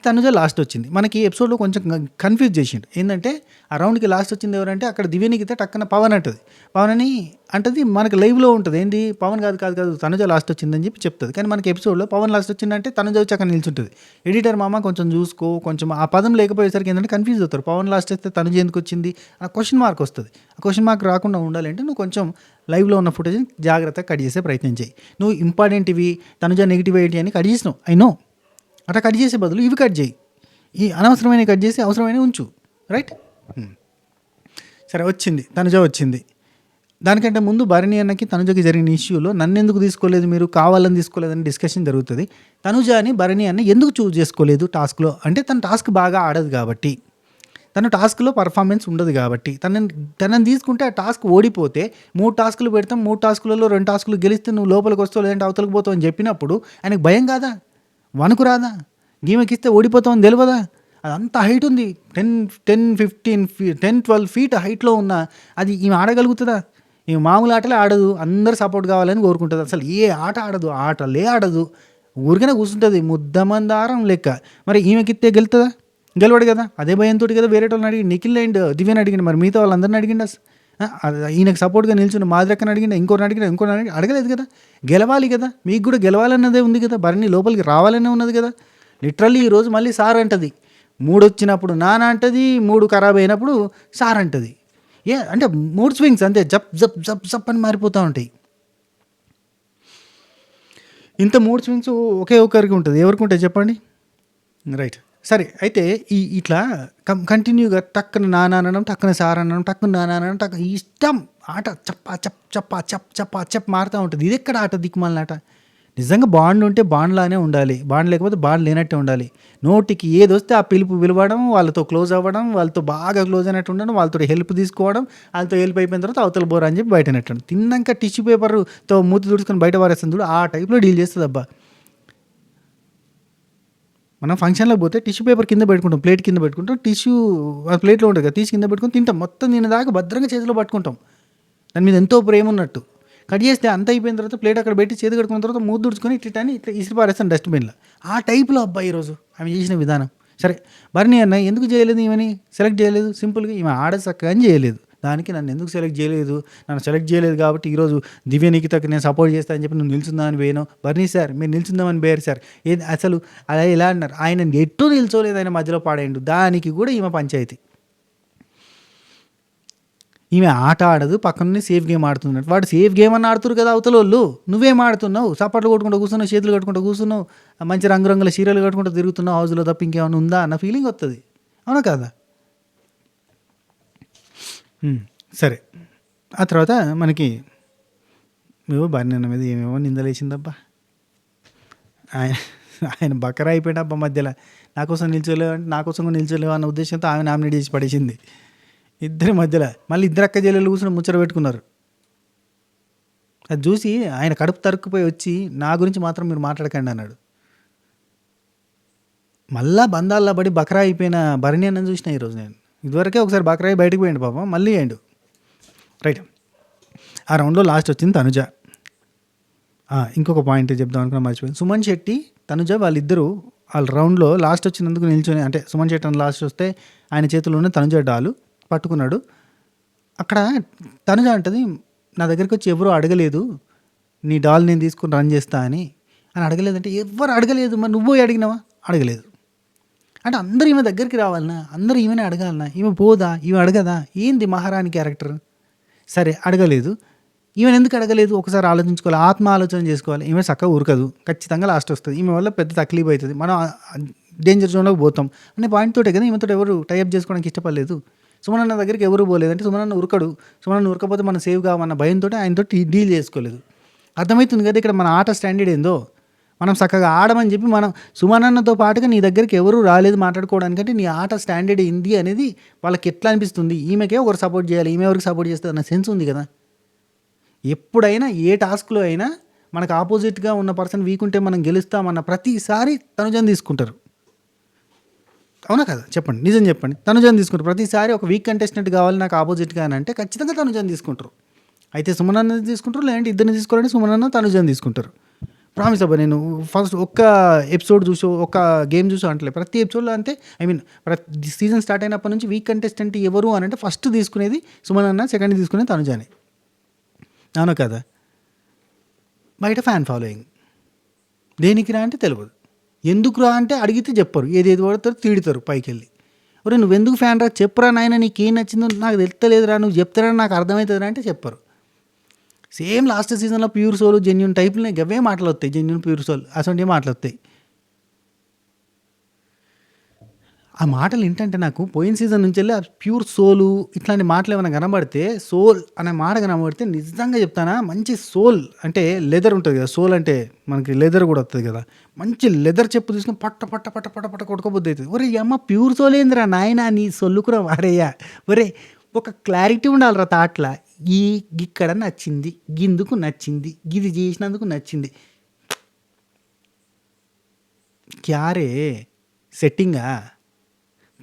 తనుజ లాస్ట్ వచ్చింది. మనకి ఎపిసోడ్లో కొంచెం కన్ఫ్యూజ్ చేసిండు. ఏంటంటే ఆ రౌండ్కి లాస్ట్ వచ్చింది ఎవరంటే, అక్కడ దివ్యనికిత టక్కన పవన్ అంటుంది. పవన్ అని అంటది, మనకి లైవ్లో ఉంటుంది. ఏంటి, పవన్ కాదు తనుజ లాస్ట్ వచ్చిందని చెప్తుంది. కానీ మనకి ఎపిసోడ్లో పవన్ లాస్ట్ వచ్చిందంటే తనుజ వచ్చి అక్కడ నిల్చుంటుంది. ఎడిటర్ మామ కొంచెం చూసుకో, కొంచెం ఆ పదం లేకపోయేసరికి ఏంటంటే కన్ఫ్యూజ్ అవుతారు. పవన్ లాస్ట్ వస్తే తనుజ ఎందుకు వచ్చింది ఆ క్వశ్చన్ మార్క్ వస్తుంది. ఆ క్వశ్చన్ మార్క్ రాకుండా ఉండాలంటే నువ్వు కొంచెం లైవ్లో ఉన్న ఫుటేజ్ని జాగ్రత్తగా కట్ చేసే ప్రయత్నం చేయి. నువ్వు ఇంపార్టెంట్ ఇవి, తనుజ నెగిటివ్ ఏంటి అని కట్ చేసినావు, ఐ నో. అట్లా కట్ చేసే బదులు ఇవి కట్ చేయి, ఈ అనవసరమైన కట్ చేసి అవసరమైన ఉంచు. రైట్, సరే. తనుజ వచ్చింది. దానికంటే ముందు భరణి అన్నకి తనుజకి జరిగిన ఇష్యూలో నన్ను ఎందుకు తీసుకోలేదు, మీరు కావాలని తీసుకోలేదని డిస్కషన్ జరుగుతుంది. తనుజ అని భరణి అన్న ఎందుకు చూస్ చేసుకోలేదు టాస్క్లో అంటే, తన టాస్క్ బాగా ఆడదు కాబట్టి, తన టాస్క్లో పర్ఫార్మెన్స్ ఉండదు కాబట్టి. తనని తీసుకుంటే ఆ టాస్క్ ఓడిపోతే 3 టాస్కులు పెడతాం, 3 టాస్కులలో 2 టాస్కులు గెలిస్తే నువ్వు లోపలికి వస్తావు, లేదంటే అవతలకు పోతావు అని చెప్పినప్పుడు ఆయనకు భయం కాదా, వణుకు రాదా? గీమెకిస్తే ఓడిపోతామని తెలియదా? అది అంత హైట్ ఉంది, 10-12 ఫీట్ హైట్లో ఉన్న అది ఈమె ఆడగలుగుతుందా? ఈమె మామూలు ఆటలే ఆడదు, అందరు సపోర్ట్ కావాలని కోరుకుంటుంది. అసలు ఏ ఆట ఆడదు, ఆటలే ఆడదు, ఊరికనే కూర్చుంటుంది ముద్దమందారం లెక్క. మరి ఈమెకిస్తే గెలుతుందా? గెలవడు కదా. అదే భయంతో కదా వేరే వాళ్ళని అడిగి, నిఖిల్ అండ్ దివ్యని అడిగిండు, మరి మిగతా వాళ్ళందరిని అడిగిండు. ఈయనకు సపోర్ట్గా నిల్చున్న మాదిరక్కని అడిగిండు, ఇంకోరిని అడగలేదు కదా. గెలవాలి కదా, మీకు కూడా గెలవాలన్నదే ఉంది కదా, భరణి లోపలికి రావాలనే ఉన్నది కదా. లిటరల్లీ ఈరోజు మళ్ళీ సార్ అంటది, 3 వచ్చినప్పుడు నాన్న అంటది, 3 ఖరాబ్ అయినప్పుడు సార్ అంటది. అంటే 3 స్వింగ్స్ అంతే, జప్ జప్ జప్ జప్ అని మారిపోతూ ఉంటాయి. ఇంత 3 స్వింగ్స్ ఒకే ఒకరికి ఉంటుంది, ఎవరికి ఉంటాయి చెప్పండి? రైట్, సరే. అయితే ఇట్లా కంటిన్యూగా టక్కున నాన్న అనడం, టక్కున సార్ అనడం, టక్కున నాన్న అనడం, ఇష్టం ఆట చప్పా చప్ చప్పా చప్ చప్పా చప్ మారుతూ ఉంటుంది. ఇది ఎక్కడ ఆట, దిక్కుమాలిన ఆట. నిజంగా బాండ్ ఉంటే బాండ్లానే ఉండాలి, బాండ్ లేకపోతే బాండ్ లేనట్టే ఉండాలి. నోటికి ఏది వస్తే ఆ పిలవడం, వాళ్ళతో క్లోజ్ అవ్వడం, వాళ్ళతో బాగా క్లోజ్ అయినట్టు ఉండడం, వాళ్ళతో హెల్ప్ తీసుకోవడం, వాళ్ళతో హెల్ప్ అయిపోయిన తర్వాత అవతల బోరా అని చెప్పి బయట నెట్టడం. తిన్నాక టిష్యూ పేపర్తో మూతి తుడుచుకొని బయట పారేస్తుంది చూడు, ఆ టైప్లో డీల్ చేస్తుంది అబ్బా. మనం ఫంక్షన్లోకి పోతే టిష్యూ పేపర్ కింద పెట్టుకుంటాం, ప్లేట్ కింద పెట్టుకుంటాం, టిష్యూ ప్లేట్లో ఉంటుంది కదా, తీసి కింద పెట్టుకుని తింటాం. మొత్తం దీని దాకా భద్రంగా చేతిలో పట్టుకుంటాం, దాని మీద ఎంతో ప్రేమ ఉన్నట్టు. కట్ చేస్తే అంత అయిపోయిన తర్వాత ప్లేట్ అక్కడ పెట్టి చేతి కట్టుకున్న తర్వాత మూడు దుడుచుకొని ఇట్లా ఇసిరి పారేస్తాను డస్ట్బిన్లో. ఆ టైప్లో అబ్బాయి ఈరోజు ఆమె చేసిన విధానం. సరే, భరణి అన్న ఎందుకు చేయలేదు, ఈమెని సెలెక్ట్ చేయలేదు? సింపుల్గా ఈమె చక్కగా అని చేయలేదు, దానికి నన్ను ఎందుకు సెలెక్ట్ చేయలేదు, నన్ను సెలెక్ట్ చేయలేదు కాబట్టి ఈరోజు దివ్య నిఖితకి నేను సపోర్ట్ చేస్తానని చెప్పి నువ్వు నిల్చుందామని పోయాను. భరణి సార్ మీరు నిల్చుందామని పోయారు సార్, ఏది అసలు అలా ఎలా అన్నారు? ఆయన ఎట్టూ నిల్చోలేదు, ఆయన మధ్యలో పాడేయండు, దానికి కూడా ఈమె పంచాయతీ. ఈమె ఆట ఆడదు, పక్కనే సేఫ్ గేమ్ ఆడుతున్నట్టు. వాడు సేఫ్ గేమ్ అని ఆడుతున్నారు కదా అవతల వాళ్ళు, నువ్వేం ఆడుతున్నావు? సపోర్ట్లు కొట్టుకుంటూ కూర్చున్నావు, చేతులు కట్టుకుంటూ కూర్చున్నావు, మంచి రంగురంగుల చీరలు కట్టుకుంటూ తిరుగుతున్నావు హౌస్లో, తప్ప ఇంకేమైనా ఉందా అన్న ఫీలింగ్ వస్తుంది, అవునా కదా? సరే, ఆ తర్వాత మనకి మేము బాగా మీద ఏమేమో నిందలేసిందబ్బా. ఆయన బకరా అయిపోయాడబ్బా మధ్యలో. నాకోసం నిల్చోలేవు అంటే నాకోసం కూడా నిల్చోలేవు అన్న ఉద్దేశంతో ఆమె నామినేట్ చేసి పడేసింది. ఇద్దరి మధ్యలో మళ్ళీ ఇద్దరు అక్క చెల్లెలు కూర్చొని ముచ్చట పెట్టుకున్నారు. అది చూసి ఆయన కడుపు తరుక్కుపోయి వచ్చి నా గురించి మాత్రం మీరు మాట్లాడకండి అన్నాడు. మళ్ళా బంధాల్లో పడి బకరా అయిపోయిన భరణి అన్నని చూసిన ఈరోజు నేను. ఇదివరకే ఒకసారి బకరా అయి బయటకు పోయిండు పాపం, మళ్ళీ అయ్యిండు. రైట్, ఆ రౌండ్లో లాస్ట్ వచ్చింది తనుజ. ఇంకొక పాయింట్ చెప్దాం అనుకున్నా మర్చిపోయింది. సుమన్ శెట్టి, తనుజ వాళ్ళిద్దరూ వాళ్ళ రౌండ్లో లాస్ట్ వచ్చినందుకు నిల్చొని, అంటే సుమన్ శెట్టి అని లాస్ట్ వస్తే ఆయన చేతిలో ఉన్న తనుజ డాలు పట్టుకున్నాడు. అక్కడ తనుజ అంటది, నా దగ్గరికి వచ్చి ఎవరు అడగలేదు నీ డాల్ నేను తీసుకుని రన్ చేస్తా అని అడగలేదంటే, ఎవరు అడగలేదు, మరి నువ్వు అడిగినావా? అడగలేదు. అంటే అందరూ ఈమె దగ్గరికి రావాలన్నా, అందరూ ఈమెనే అడగాలన్నా, ఈమె పోదా, ఈమె అడగదా? ఏంది మహారాణి క్యారెక్టర్? సరే అడగలేదు, ఈమెను ఎందుకు అడగలేదు ఒకసారి ఆలోచించుకోవాలి, ఆత్మ ఆలోచన చేసుకోవాలి. ఈమె చక్కగా ఉరకదు, ఖచ్చితంగా లాస్ట్ వస్తుంది, ఈమె వల్ల పెద్ద తక్లీఫ్ అవుతుంది, మనం డేంజర్ జోన్లోకి పోతాం అనే పాయింట్ తోటే కదా ఈమెతో ఎవరు టైప్ చేసుకోవడానికి ఇష్టపడలేదు. సుమనన్న దగ్గరికి ఎవరు పోలేదు, అంటే సుమనన్న ఉరకడు, సుమనన్న ఉరకపోతే మనం సేవ్ కావన్న భయంతో ఆయనతో డీల్ చేసుకోలేదు. అర్థమవుతుంది కదా ఇక్కడ మన ఆట స్టాండర్డ్ ఏందో. మనం చక్కగా ఆడమని చెప్పి మనం సుమనన్నతో పాటుగా నీ దగ్గరికి ఎవరు రాలేదు మాట్లాడుకోవడానికంటే నీ ఆట స్టాండర్డ్ ఏంది అనేది వాళ్ళకి ఎట్లా అనిపిస్తుంది, ఈమెకే ఒకరు సపోర్ట్ చేయాలి, ఈమె ఎవరికి సపోర్ట్ చేస్తుంది అన్న సెన్స్ ఉంది కదా. ఎప్పుడైనా ఏ టాస్క్లో అయినా మనకు ఆపోజిట్గా ఉన్న పర్సన్ వీక్ ఉంటే మనం గెలుస్తామన్న ప్రతిసారి తనుజని తీసుకుంటారు, అవునా కదా? చెప్పండి, నిజం చెప్పండి. తనుజని తీసుకుంటారు ప్రతిసారి. ఒక వీక్ కంటెస్టెంట్ కావాలి నాకు ఆపోజిట్గా అని అంటే ఖచ్చితంగా తనుజని తీసుకుంటారు. అయితే సుమనన్న తీసుకుంటారు, లేదంటే ఇద్దరిని తీసుకోవాలంటే సుమనన్న తనుజని తీసుకుంటారు. ప్రామిస్ అబ్బా, నేను ఫస్ట్ ఒక్క ఎపిసోడ్ చూసో ఒక్క గేమ్ చూసో అంటలే, ప్రతి ఎపిసోడ్లో అంతే. ఐ మీన్ ప్రతి సీజన్ స్టార్ట్ అయినప్పటి నుంచి వీక్ కంటెస్టెంట్ ఎవరు అని అంటే ఫస్ట్ తీసుకునేది సుమనన్న, సెకండ్ తీసుకునేది తనుజని, అవును కదా? బయట ఫ్యాన్ ఫాలోయింగ్, దేనికి రా అంటే తెలియదు, ఎందుకు రా అంటే అడిగితే చెప్పరు, ఏదేది పడతారు తిడతారు పైకి వెళ్ళి. ఒరే నువ్వెందుకు ఫ్యాన్ రా, చెప్పురా నాయన, నీకేం నచ్చిందో నాకు తెలుస్తలేదురా, నువ్వు చెప్తారా నాకు అర్థమవుతుందిరా అంటే చెప్పరు. సేమ్ లాస్ట్ సీజన్లో ప్యూర్ సోల్ జెన్యున్ టైప్లో గవే మాటలు వస్తాయి, జెన్యున్ ప్యూర్ సోల్ అసలు మాటలు వస్తాయి. ఆ మాటలు ఏంటంటే నాకు పోయిన సీజన్ నుంచి వెళ్ళి ఆ ప్యూర్ సోలు ఇట్లాంటి మాటలు ఏమైనా కనబడితే, సోల్ అనే మాట కనబడితే నిజంగా చెప్తానా, మంచి సోల్ అంటే లెదర్ ఉంటుంది కదా, సోల్ అంటే మనకి లెదర్ కూడా వస్తుంది కదా, మంచి లెదర్ చెప్పు తీసుకుని పట్ట పట్ట పట్ట పట్ట పట్ట కొట్టుకోబుద్ది అవుతుంది. ఒరే అమ్మ ప్యూర్ సోల్ ఏందిరా నాయన, నీ సొల్లుకురా వాడయ్యా, ఒరే ఒక క్లారిటీ ఉండాలిరా తాట్ల, ఇక్కడ నచ్చింది, గిందుకు నచ్చింది, గిది చేసినందుకు నచ్చింది, క్యారే సెట్టింగా,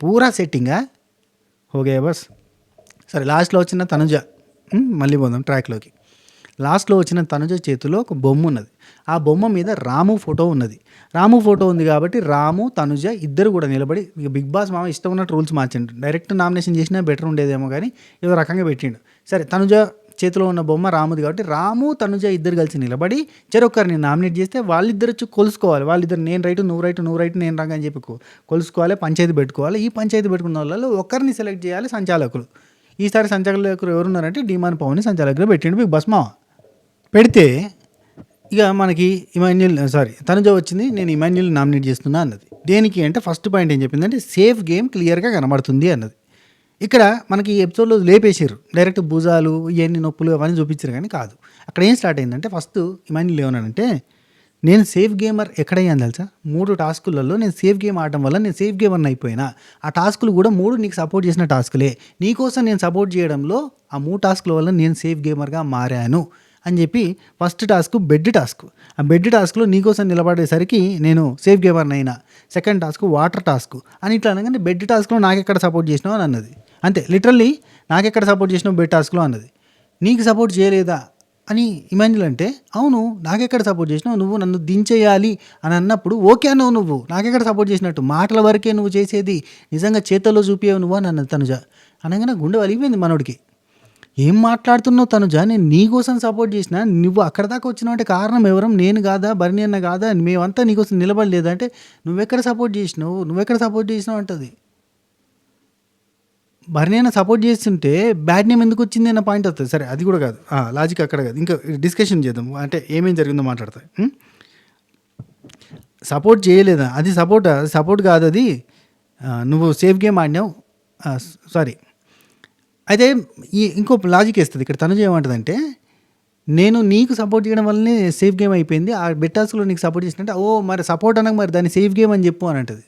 పూరా సెట్టింగా ఓకే బస్. సరే లాస్ట్లో వచ్చిన తనుజ, మళ్ళీ పోదాం ట్రాక్లోకి. లాస్ట్లో వచ్చిన తనుజ చేతిలో ఒక బొమ్మ ఉన్నది, ఆ బొమ్మ మీద రాము ఫోటో ఉన్నది. రాము ఫోటో ఉంది కాబట్టి రాము తనుజ ఇద్దరు కూడా నిలబడి, ఇక బిగ్ బాస్ మామ ఇష్టం ఉన్నట్టు రూల్స్ మార్చిండు, డైరెక్ట్ నామినేషన్ చేసినా బెటర్ ఉండేదేమో కానీ ఏదో రకంగా పెట్టిండు. సరే తనుజ చేతిలో ఉన్న బొమ్మ రాముది కాబట్టి రాము తనుజ ఇద్దరు కలిసి నిలబడి చెరొక్కరిని నామినేట్ చేస్తే వాళ్ళిద్దరు వచ్చి కొలుసుకోవాలి, వాళ్ళిద్దరు నేను రైటు నువ్వు రైటు నువ్వు రైటు నేను రంగు అని చెప్పి కొలుసుకోవాలి, పంచాయతీ పెట్టుకోవాలి. ఈ పంచాయతీ పెట్టుకున్న వాళ్ళలో ఒకరిని సెలెక్ట్ చేయాలి సంచాలకులు. ఈసారి సంచాలకులు ఎవరున్నారంటే డిమాన్ పవన్ని సంచాలకులు పెట్టిండు బిగ్ బాస్ మామ. పెడితే ఇక మనకి తనుజ వచ్చింది, నేను ఇమాన్యుల్ నామినేట్ చేస్తున్నా అన్నది. దేనికి అంటే ఫస్ట్ పాయింట్ ఏం చెప్పిందంటే సేఫ్ గేమ్ క్లియర్గా కనబడుతుంది అన్నది. ఇక్కడ మనకి ఈ ఎపిసోడ్లో లేపేసారు, డైరెక్ట్ భుజాలు ఇవన్నీ నొప్పులు అవన్నీ చూపించారు, కానీ కాదు. అక్కడ ఏం స్టార్ట్ అయిందంటే ఫస్ట్ ఇమాన్యుల్ ఏమన్నాడంటే, నేను సేఫ్ గేమర్ ఎక్కడయ్యాను తెలుసా, 3 టాస్కులలో నేను సేఫ్ గేమ్ ఆడటం వల్ల నేను సేఫ్ గేమర్ని అయిపోయినా. ఆ టాస్కులు కూడా 3 నీకు సపోర్ట్ చేసిన టాస్కులే, నీకోసం నేను సపోర్ట్ చేయడంలో ఆ 3 టాస్కుల వల్ల నేను సేఫ్ గేమర్గా మారాను అని చెప్పి, ఫస్ట్ టాస్క్ బెడ్ టాస్క్, ఆ బెడ్ టాస్క్లో నీకోసం నిలబడేసరికి నేను సేఫ్ గేమర్ని అయినా. సెకండ్ టాస్క్ వాటర్ టాస్క్ అని ఇట్లా అనగానే బెడ్ టాస్క్లో నాకెక్కడ సపోర్ట్ చేసినావు అని అన్నది. అంతే, లిటరల్లీ నాకెక్కడ సపోర్ట్ చేసినావు బెడ్ టాస్క్లో అన్నది. నీకు సపోర్ట్ చేయలేదా అని ఇమాన్యుల్ అంటే, అవును నాకెక్కడ సపోర్ట్ చేసినావు, నువ్వు నన్ను దించేయాలి అని అన్నప్పుడు ఓకే అన్నావు, నువ్వు నాకెక్కడ సపోర్ట్ చేసినట్టు, మాటల వరకే నువ్వు చేసేది, నిజంగా చేతల్లో చూపించావు నువ్వు అని అన్నది తనుజ. అనగానే గుండె వలిగిపోయింది మనోడికి. ఏం మాట్లాడుతున్నావు తనుజ, నేను నీకోసం సపోర్ట్ చేసిన, నువ్వు అక్కడ దాకా వచ్చినావు అంటే కారణం ఎవరం, నేను కాదా, భరణి అన్న కాదా, మేమంతా నీకోసం నిలబడలేదు అంటే నువ్వెక్కడ సపోర్ట్ చేసినావు అంటది. భరణి అన్న సపోర్ట్ చేస్తుంటే బ్యాడ్ నేమ్ ఎందుకు వచ్చింది అన్న పాయింట్ వస్తుంది. సరే అది కూడా కాదు, లాజిక్ అక్కడ కాదు, ఇంకా డిస్కషన్ చేద్దాం, అంటే ఏమేం జరిగిందో మాట్లాడతాయి. సపోర్ట్ చేయలేదా, అది సపోర్ట్ కాదు, అది నువ్వు సేఫ్ గేమ్ ఆడినావు. సారీ, అయితే ఇంకో లాజిక్ వేస్తుంది ఇక్కడ. తనుజ ఏమంటుందంటే, నేను నీకు సపోర్ట్ చేయడం వల్లనే సేఫ్ గేమ్ అయిపోయింది, ఆ బెట్టాస్లో నీకు సపోర్ట్ చేసినట్టే, ఓ మరి సపోర్ట్ అనగా మరి దాన్ని సేఫ్ గేమ్ అని చెప్పు అని అంటది.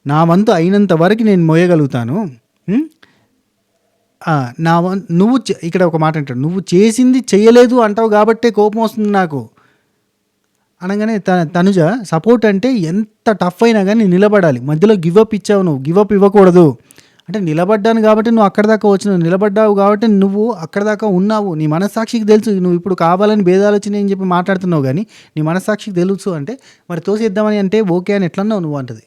నా వంతు అయినంత వరకు నేను మోయగలుగుతాను, నువ్వు ఇక్కడ ఒక మాట అంటాడు, నువ్వు చేసింది చేయలేదు అంటావు కాబట్టే కోపం వస్తుంది నాకు అనగానే తనుజ సపోర్ట్ అంటే ఎంత టఫ్ అయినా కానీ నిలబడాలి, మధ్యలో గివప్ ఇచ్చావు, నువ్వు గివప్ ఇవ్వకూడదు అంటే నిలబడ్డాను కాబట్టి నువ్వు అక్కడి దాకా వచ్చినావు, నిలబడ్డావు కాబట్టి నువ్వు అక్కడి దాకా ఉన్నావు. నీ మనస్సాక్షికి తెలుసు నువ్వు ఇప్పుడు కావాలని భేదాలు వచ్చినాయి అని చెప్పి మాట్లాడుతున్నావు, కానీ నీ మనస్సాక్షికి తెలుసు అంటే మరి తోసేద్దామని అంటే ఓకే అని ఎట్లన్నావు నువ్వు అంటది.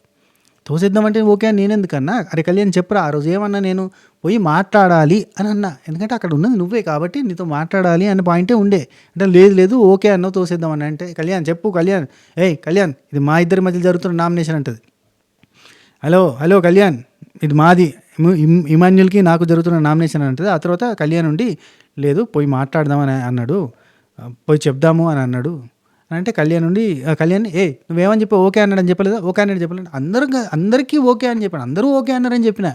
తోసేద్దామంటే ఓకే అని నేనెందుకన్నా? అరే కళ్యాణ్ చెప్పరా, ఆ రోజు ఏమన్నా నేను పోయి మాట్లాడాలి అని అన్నా, ఎందుకంటే అక్కడ ఉన్నది నువ్వే కాబట్టి నీతో మాట్లాడాలి అనే పాయింటే ఉండే. అంటే లేదు లేదు ఓకే అన్నావు తోసేద్దామని అంటే కళ్యాణ్ చెప్పు కళ్యాణ్, ఏయ్ కళ్యాణ్ ఇది మా ఇద్దరి మధ్య జరుగుతున్న నామినేషన్ అంటది. హలో హలో కళ్యాణ్ ఇది మాది, ఇమాన్యుల్కి నాకు జరుగుతున్న నామినేషన్ అంటది. ఆ తర్వాత కళ్యాణ్ ఉండి లేదు పోయి మాట్లాడదామని అన్నాడు, పోయి చెప్దాము అని అన్నాడు అని అంటే కళ్యాణ్ ఉండి కళ్యాణ్ నువ్వేమని చెప్పి ఓకే అన్నాడని చెప్పలేదా, ఓకే అన్నాడు చెప్పలేదు, అందరికీ ఓకే అని చెప్పాను, అందరూ ఓకే అన్నారని చెప్పిన,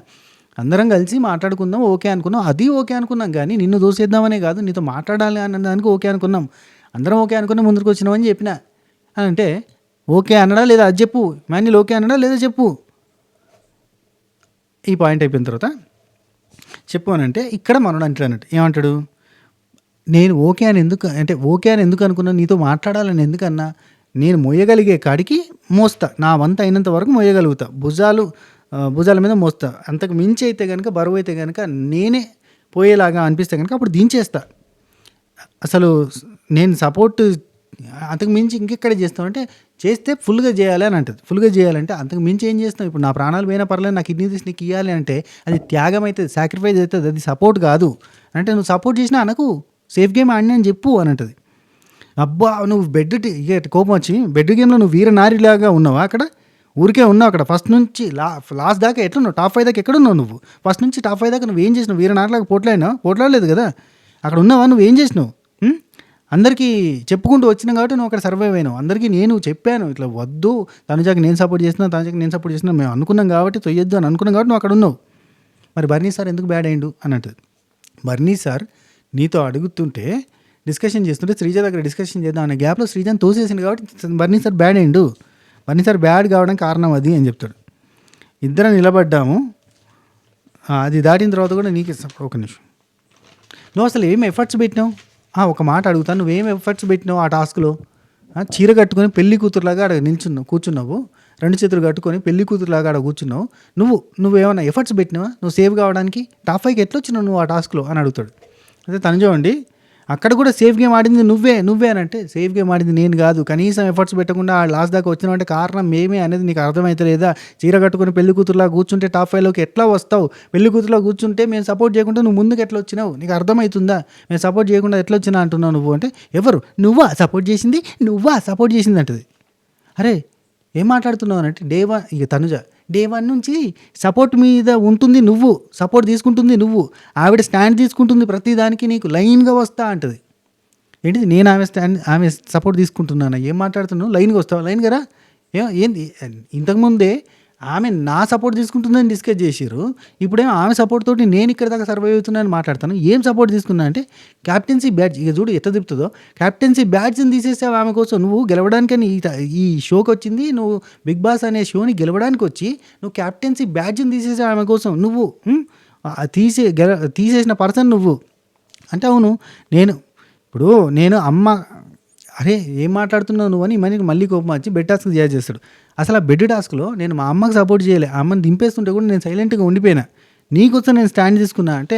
అందరం కలిసి మాట్లాడుకుందాం ఓకే అనుకున్నాం, అది ఓకే అనుకున్నాం, కానీ నిన్ను దోసేద్దామనే కాదు నీతో మాట్లాడాలి అన్న దానికి ఓకే అనుకున్నాం, అందరం ఓకే అనుకున్నాం ముందుకు వచ్చినామని చెప్పిన అని అంటే ఓకే అన్నాడా లేదా అది చెప్పు, మాన్యుల్ ఓకే అన్నాడా లేదా చెప్పు. ఈ పాయింట్ అయిపోయిన తర్వాత చెప్పు అని అంటే ఇక్కడ మనోడు అంటాడు అన్నట్టు, ఏమంటాడు, నేను ఓకే అని ఎందుకు అనుకున్నా, నీతో మాట్లాడాలని ఎందుకన్నా, నేను మోయగలిగే కాడికి మోస్తా, నా వంత అయినంత వరకు మోయగలుగుతా, భుజాల మీద మోస్తా, అంతకు మించి అయితే కనుక బరువు అయితే కనుక నేనే పోయేలాగా అనిపిస్తే కనుక అప్పుడు దించేస్తా. అసలు నేను సపోర్ట్ అంతకు మించి ఇంకెక్కడ చేస్తాం అంటే చేస్తే ఫుల్గా చేయాలి అని అంటది. ఫుల్గా చేయాలంటే అంతకు మించి ఏం చేస్తాం, ఇప్పుడు నా ప్రాణాలు పోయినా పర్లేదు, నా కిడ్నీ తీసి నీకు ఇవ్వాలి అంటే అది త్యాగం అవుతుంది, సాక్రిఫైస్ అవుతుంది, అది సపోర్ట్ కాదు. అంటే నువ్వు సపోర్ట్ చేసినా అనకు, సేఫ్ గేమ్ ఆడినా అని చెప్పు అని అంటది. అబ్బా నువ్వు ఇక కోపం వచ్చి బెడ్ గేమ్లో నువ్వు వీరనారిలాగా ఉన్నావా, అక్కడ ఊరికే ఉన్నావు, అక్కడ ఫస్ట్ నుంచి లాస్ట్ దాకా ఎట్లున్నావు, టాప్ 5 దాకా ఎక్కడున్నావు నువ్వు, ఫస్ట్ నుంచి టాప్ 5 దాకా నువ్వు ఏం చేసినావు, వీరనారిలాగా పోట్లాడలేదు కదా, అక్కడ ఉన్నావా, నువ్వు ఏం చేసినావు, అందరికీ చెప్పుకుంటూ వచ్చినావు కాబట్టి నువ్వు అక్కడ సర్వైవ్ అయినావు, అందరికీ నేను చెప్పాను ఇట్లా వద్దు, తనుజాకి నేను సపోర్ట్ చేస్తున్నా మేము అనుకున్నాం కాబట్టి తొయ్యొద్దు అని అనుకున్నాం కాబట్టి నువ్వు అక్కడ ఉన్నావు. మరి బర్నీ సార్ ఎందుకు బ్యాడ్ అయిండు అని అంటది. బర్నీ సార్ నీతో అడుగుతుంటే డిస్కషన్ చేస్తుంటే శ్రీజ దగ్గర డిస్కషన్ చేద్దాం అనే గ్యాప్లో శ్రీజని తోసేసింది కాబట్టి బర్నీ సార్ బ్యాడ్ అయిండు, బర్నీ సార్ బ్యాడ్ కావడానికి కారణం అది అని చెప్తాడు. ఇద్దరం నిలబడ్డాము, అది దాటిన తర్వాత కూడా నీకు ఒక నిమిషం, నువ్వు అసలు ఏం ఎఫర్ట్స్ పెట్టినావు, ఒక మాట అడుగుతాను, నువ్వేం ఎఫర్ట్స్ పెట్టినావు ఆ టాస్క్లో, చీర కట్టుకొని పెళ్లి కూతురులాగా అక్కడ కూర్చున్నావు, 2 చేతులు కట్టుకొని పెళ్లి కూతురులాగా అక్కడ కూర్చున్నావు, నువ్వేమన్నా ఎఫర్ట్స్ పెట్టినావా, నువ్వు సేవ్ కావడానికి టాప్ 5కి ఎట్లా వచ్చినావు నువ్వు ఆ టాస్క్లో అని అడుగుతాడు. అయితే తను చూడండి అక్కడ కూడా సేఫ్ గేమ్ ఆడింది నువ్వే అని అంటే సేఫ్ గేమ్ ఆడింది నేను కాదు, కనీసం ఎఫర్ట్స్ పెట్టకుండా ఆ లాస్ట్ దాకా వచ్చినావు అంటే కారణం మేమే అనేది నీకు అర్థమైతే లేదా, చీర కట్టుకుని పెళ్లి కూతురులా కూర్చుంటే టాప్ 5లోకి ఎట్లా వస్తావు, పెళ్లి కూతురులా కూర్చుంటే మేము సపోర్ట్ చేయకుండా నువ్వు ముందుకు ఎట్లా వచ్చినావు, నీకు అర్థమవుతుందా, మేము సపోర్ట్ చేయకుండా ఎట్లా వచ్చినా అంటున్నావు నువ్వు అంటే, ఎవరు నువ్వా సపోర్ట్ చేసింది అంటది. అరే ఏం మాట్లాడుతున్నావు అని అంటే ఇక తనుజ డే 1 నుంచి సపోర్ట్ మీద ఉంటుంది, నువ్వు సపోర్ట్ తీసుకుంటుంది, నువ్వు ఆవిడ స్టాండ్ తీసుకుంటుంది ప్రతిదానికి, నీకు లైన్గా వస్తా అంటది. ఏంటిది నేను ఆమె సపోర్ట్ తీసుకుంటున్నాను, ఏం మాట్లాడుతున్నావు, లైన్గా వస్తావా, లైన్ కదా ఏంది, ఇంతకుముందే ఆమె నా సపోర్ట్ తీసుకుంటుందని డిస్కస్ చేసిర్రు, ఇప్పుడేమో ఆమె సపోర్ట్ తోటి నేను ఇక్కడ దాకా సర్వైవ్ అవుతున్నాను మాట్లాడతాను, ఏం సపోర్ట్ తీసుకున్నా అంటే క్యాప్టెన్సీ బ్యాడ్జ్, ఇక చూడు ఎట్లా తిప్పుతుందో, క్యాప్టెన్సీ బ్యాడ్జ్ని తీసేసావు ఆమె కోసం, నువ్వు గెలవడానికని ఈ షోకి వచ్చింది, నువ్వు బిగ్ బాస్ అనే షోని గెలవడానికి వచ్చి నువ్వు క్యాప్టెన్సీ బ్యాడ్జ్ని తీసేసావు ఆమె కోసం, నువ్వు తీసేసిన పర్సన్ నువ్వు అంటే అవును నేను అమ్మ అరే ఏం మాట్లాడుతున్నావు నువ్వు అని మళ్ళీ కోపం వచ్చి బెడ్ టాస్క్ చేస్తాడు. అసలు ఆ బెడ్ టాస్క్లో నేను మా అమ్మకి సపోర్ట్ చేయలే, ఆ అమ్మని దింపేస్తుంటే కూడా నేను సైలెంట్గా ఉండిపోయినా, నీకోసం నేను స్టాండ్ తీసుకున్నా అంటే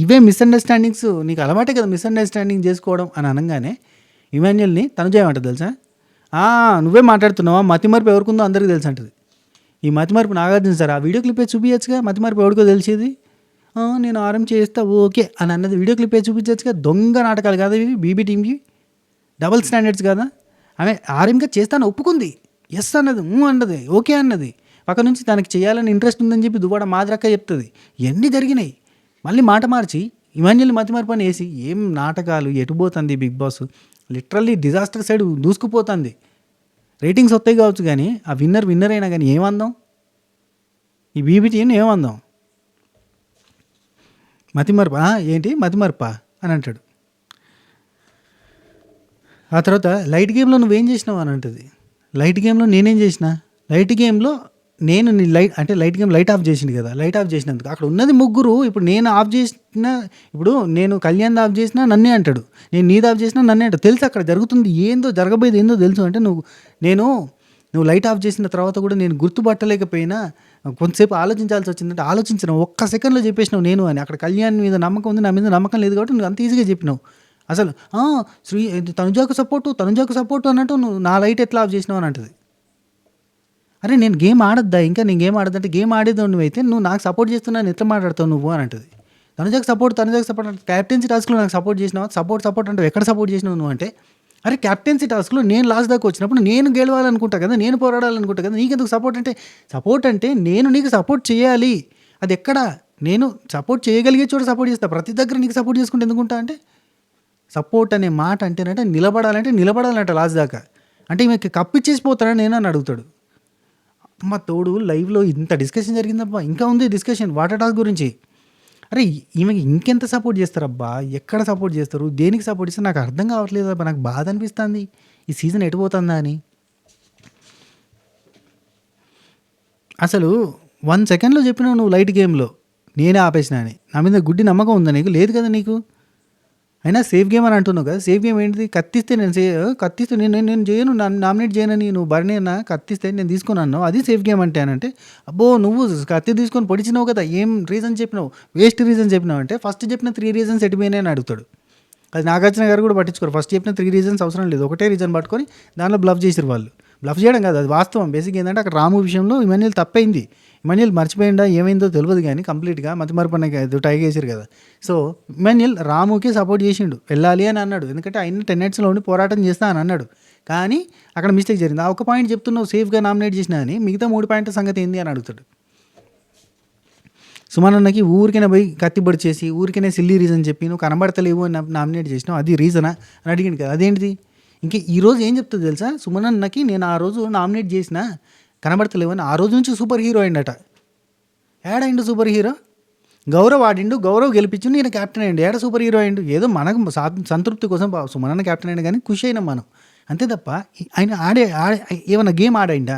ఇవే మిస్అండర్స్టాండింగ్స్, నీకు అలవాటే కదా మిస్అండర్స్టాండింగ్ చేసుకోవడం అని అనగానే ఇమాన్యుల్ని తనుజ ఏమంటది తెలుసా, నువ్వే మాట్లాడుతున్నావా, మతిమరుపు ఎవరికుందో అందరికీ తెలుసు అంటది. ఈ మతిమరుపు నాగార్జున సార్ ఆ వీడియో క్లిప్పే చూపించచ్చుగా, మతిమరుపు ఎవరికో తెలిసేది, నేను ఆరం చేస్తా ఓకే అని అన్నది వీడియో క్లిప్ చూపించచ్చుగా, దొంగ నాటకాలు కాదా ఇవి, బీబీ టీమ్కి డబుల్ స్టాండర్డ్స్ కదా, ఆమె ఆర్ఎంగా చేస్తాను ఒప్పుకుంది, ఎస్ అన్నది, అన్నది ఓకే అన్నది, పక్క నుంచి తనకి చేయాలని ఇంట్రెస్ట్ ఉందని చెప్పి దువ్వాడ మాదిరక్క చెప్తుంది, ఇవన్నీ జరిగినాయి, మళ్ళీ మాట మార్చి ఇమాన్యుల్ని మతిమరుపని వేసి ఏం నాటకాలు, ఎటుపోతుంది Bigg Boss, literally disaster side దూసుకుపోతుంది. రేటింగ్స్ వస్తాయి కావచ్చు కానీ ఆ విన్నర్ అయినా కానీ ఏమందాం, ఈ బీబీ టీంని ఏమందాం, మతిమరుపా అని అంటాడు. ఆ తర్వాత లైట్ గేమ్లో నువ్వేం చేసినావు అని అంటుంది. లైట్ గేమ్లో నేనేం చేసిన, లైట్ గేమ్లో నేను లైట్ గేమ్ లైట్ ఆఫ్ చేసింది కదా, లైట్ ఆఫ్ చేసినందుకు అక్కడ ఉన్నది ముగ్గురు, ఇప్పుడు నేను ఆఫ్ చేసిన, ఇప్పుడు నేను కళ్యాణ్ ఆఫ్ చేసినా నన్నే అంటాడు, నేను నీది ఆఫ్ చేసినా నన్నే అంటాడు, తెలుసు అక్కడ జరుగుతుంది జరగబోయేది ఏందో తెలుసు అంటే నేను నువ్వు లైట్ ఆఫ్ చేసిన తర్వాత కూడా నేను గుర్తుపట్టలేకపోయినా కొంతసేపు ఆలోచించాల్సి వచ్చిందంటే ఆలోచించిన ఒక్క సెకండ్లో చెప్పేసినావు నేను అని. అక్కడ కళ్యాణ్ మీద నమ్మకం ఉంది, నా మీద నమ్మకం లేదు కాబట్టి నువ్వు అంత ఈజీగా చెప్పినావు. అసలు తనుజాకు సపోర్టు అన్నట్టు నువ్వు నా లైట్ ఎట్లా ఆఫ్ చేసినావు అని అంటది. అరే నేను గేమ్ ఆడొద్దా, ఇంకా నేను గేమ్ ఆడొద్దంటే గేమ్ ఆడేదావు నువ్వైతే నువ్వు నాకు సపోర్ట్ చేస్తున్నాను ఎట్లా మాట్లాడతావు నువ్వు అని అంటది. తనుజాకు సపోర్ట్ అంటే క్యాప్టెన్సీ టాస్క్లో నాకు సపోర్ట్ చేసినావు, సపోర్ట్ అంటే ఎక్కడ సపోర్ట్ చేసినావు నువ్వు అంటే, అరే క్యాప్టెన్సీ టాస్క్లో నేను లాస్ట్ దాకా వచ్చినప్పుడు నేను గెలవాలనుకుంటా కదా, నేను పోరాడాలనుకుంటా కదా, నీకెందుకు సపోర్ట్ అంటే నేను నీకు సపోర్ట్ చేయాలి. అది ఎక్కడ నేను సపోర్ట్ చేయగలిగే చోట సపోర్ట్ చేస్తా, ప్రతి దగ్గర నీకు సపోర్ట్ చేసుకుంటే ఎందుకుంటా అంటే, సపోర్ట్ అనే మాట అంటేనంటే నిలబడాలంటే లాస్ట్ దాకా. అంటే ఈమెకి కప్పిచ్చేసిపోతానని నేను అని అడుగుతాడు. అమ్మ తోడు లైవ్లో ఇంత డిస్కషన్ జరిగిందబ్బా, ఇంకా ఉంది డిస్కషన్ వాటర్ టాస్క్ గురించి. అరే ఈమెకి ఇంకెంత సపోర్ట్ చేస్తారబ్బా, ఎక్కడ సపోర్ట్ చేస్తారు, దేనికి సపోర్ట్ చేస్తారు నాకు అర్థం కావట్లేదు అబ్బా, నాకు బాధ అనిపిస్తుంది ఈ సీజన్ ఎటుపోతుందా అని. అసలు 1 సెకండ్లో చెప్పినావు నువ్వు లైట్ గేమ్లో నేనే ఆపేసినా అని. నా మీద గుడ్డి నమ్మకం ఉందా నీకు? లేదు కదా నీకు. అయినా సేఫ్ గేమ్ అని అంటున్నావు కదా, సేఫ్ గేమ్ ఏంటిది? కత్తిస్తే నేను చేయను, నామినేట్ చేయనని నువ్వు భరణి అన్న కత్తిస్తే నేను తీసుకొని అన్నావు, అది సేఫ్ గేమ్ అంటే అనంటే, అబ్బో నువ్వు కత్తి తీసుకొని పొడిచినావు కదా, ఏం రీజన్ చెప్పినావు, వేస్ట్ రీజన్ చెప్పినావు అంటే, ఫస్ట్ చెప్పిన 3 రీజన్స్ ఎటుపోయినాయి అని అడుగుతాడు. అది నాగార్జున గారు కూడా పట్టించుకోరు. ఫస్ట్ చెప్పిన 3 రీజన్స్ అవసరం లేదు, ఒకటే రీజన్ పట్టుకొని దానిలో బ్లఫ్ చేసారు వాళ్ళు. బ్లఫ్ చేయడం కాదు, అది వాస్తవం. బేసిక్ ఏంటంటే అక్కడ రాము విషయంలో ఇమాన్యుల్ తప్పైంది. ఇమాన్యుల్ మర్చిపోయిందా ఏమైందో తెలియదు కానీ కంప్లీట్గా మతిమరపన్న టైగ్ వేసారు కదా. సో ఇమాన్యుల్ రాముకి సపోర్ట్ చేసిండు, వెళ్ళాలి అని అన్నాడు, ఎందుకంటే ఆయన 10 నిమిషాల్లో ఉండి పోరాటం చేస్తా అని అన్నాడు. కానీ అక్కడ మిస్టేక్ జరిగింది. ఆ ఒక పాయింట్ చెప్తున్నావు సేఫ్గా నామినేట్ చేసినా అని, మిగతా 3 పాయింట్ల సంగతి ఏంది అని అడుగుతాడు. సుమనన్నకి ఊరికైనా పోయి కత్తి పొడి చేసి ఊరికైనా సిల్లీ రీజన్ చెప్పి నువ్వు కనబడతలేవు అని నామినేట్ చేసినావు, అది రీజనా అని అడిగింది కదా, అదేంటిది? ఇంకా ఈరోజు ఏం చెప్తుంది తెలుసా, సుమనన్నకి నేను ఆ రోజు నామినేట్ చేసిన కనబడతలేవు అని, ఆ రోజు నుంచి సూపర్ హీరో అయిండట. ఏడైండు సూపర్ హీరో? గౌరవ్ ఆడిండు, గౌరవ్ గెలిపించు, నేను క్యాప్టెన్ అయ్యిండు, ఏడ సూపర్ హీరో అయిండు? ఏదో మనకు సంతృప్తి కోసం సుమనన్న క్యాప్టెన్ అయ్యిండు కానీ ఖుషి అయినాం మనం, అంతే తప్ప ఆయన ఏమన్నా గేమ్ ఆడిండా?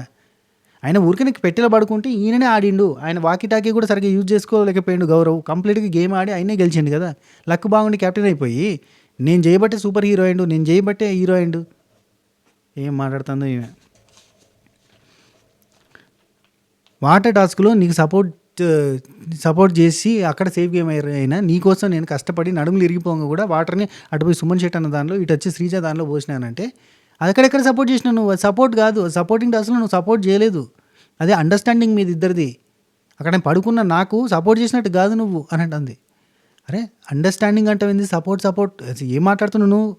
ఆయన ఊరికే పెట్టెలో పడుకుంటే ఈయననే ఆడిండు, ఆయన వాకిటాకీ కూడా సరిగ్గా యూజ్ చేసుకోలేకపోయిండు గౌరవ్, కంప్లీట్గా గేమ్ ఆడి ఆయనే గెలిచిండు కదా. లక్ బాగుండి క్యాప్టెన్ అయిపోయి నేను చేయబట్టే సూపర్ హీరో అయిండు, నేను చేయబట్టే హీరో అయిండు. ఏం మాట్లాడుతుందో ఈమె. వాటర్ టాస్క్లో నీకు సపోర్ట్ చేసి అక్కడ సేఫ్ గేమ్ అయినా నీకోసం నేను కష్టపడి నడుములు ఇరిగిపోగా కూడా వాటర్ని అటుపోయి సుమన్ శెట్టి అన్న దానిలో ఇటు వచ్చి శ్రీజ దానిలో పోసినానంటే అది ఎక్కడెక్కడ సపోర్ట్ చేసినావు నువ్వు? సపోర్ట్ కాదు, సపోర్టింగ్ టాస్క్లో నువ్వు సపోర్ట్ చేయలేదు, అదే అండర్స్టాండింగ్ మీద ఇద్దరిది. అక్కడ నేను పడుకున్న నాకు సపోర్ట్ చేసినట్టు కాదు నువ్వు అని అంటుంది. అరే అండర్స్టాండింగ్ అంటే ఏంది? సపోర్ట్ ఏం మాట్లాడుతున్నావు నువ్వు?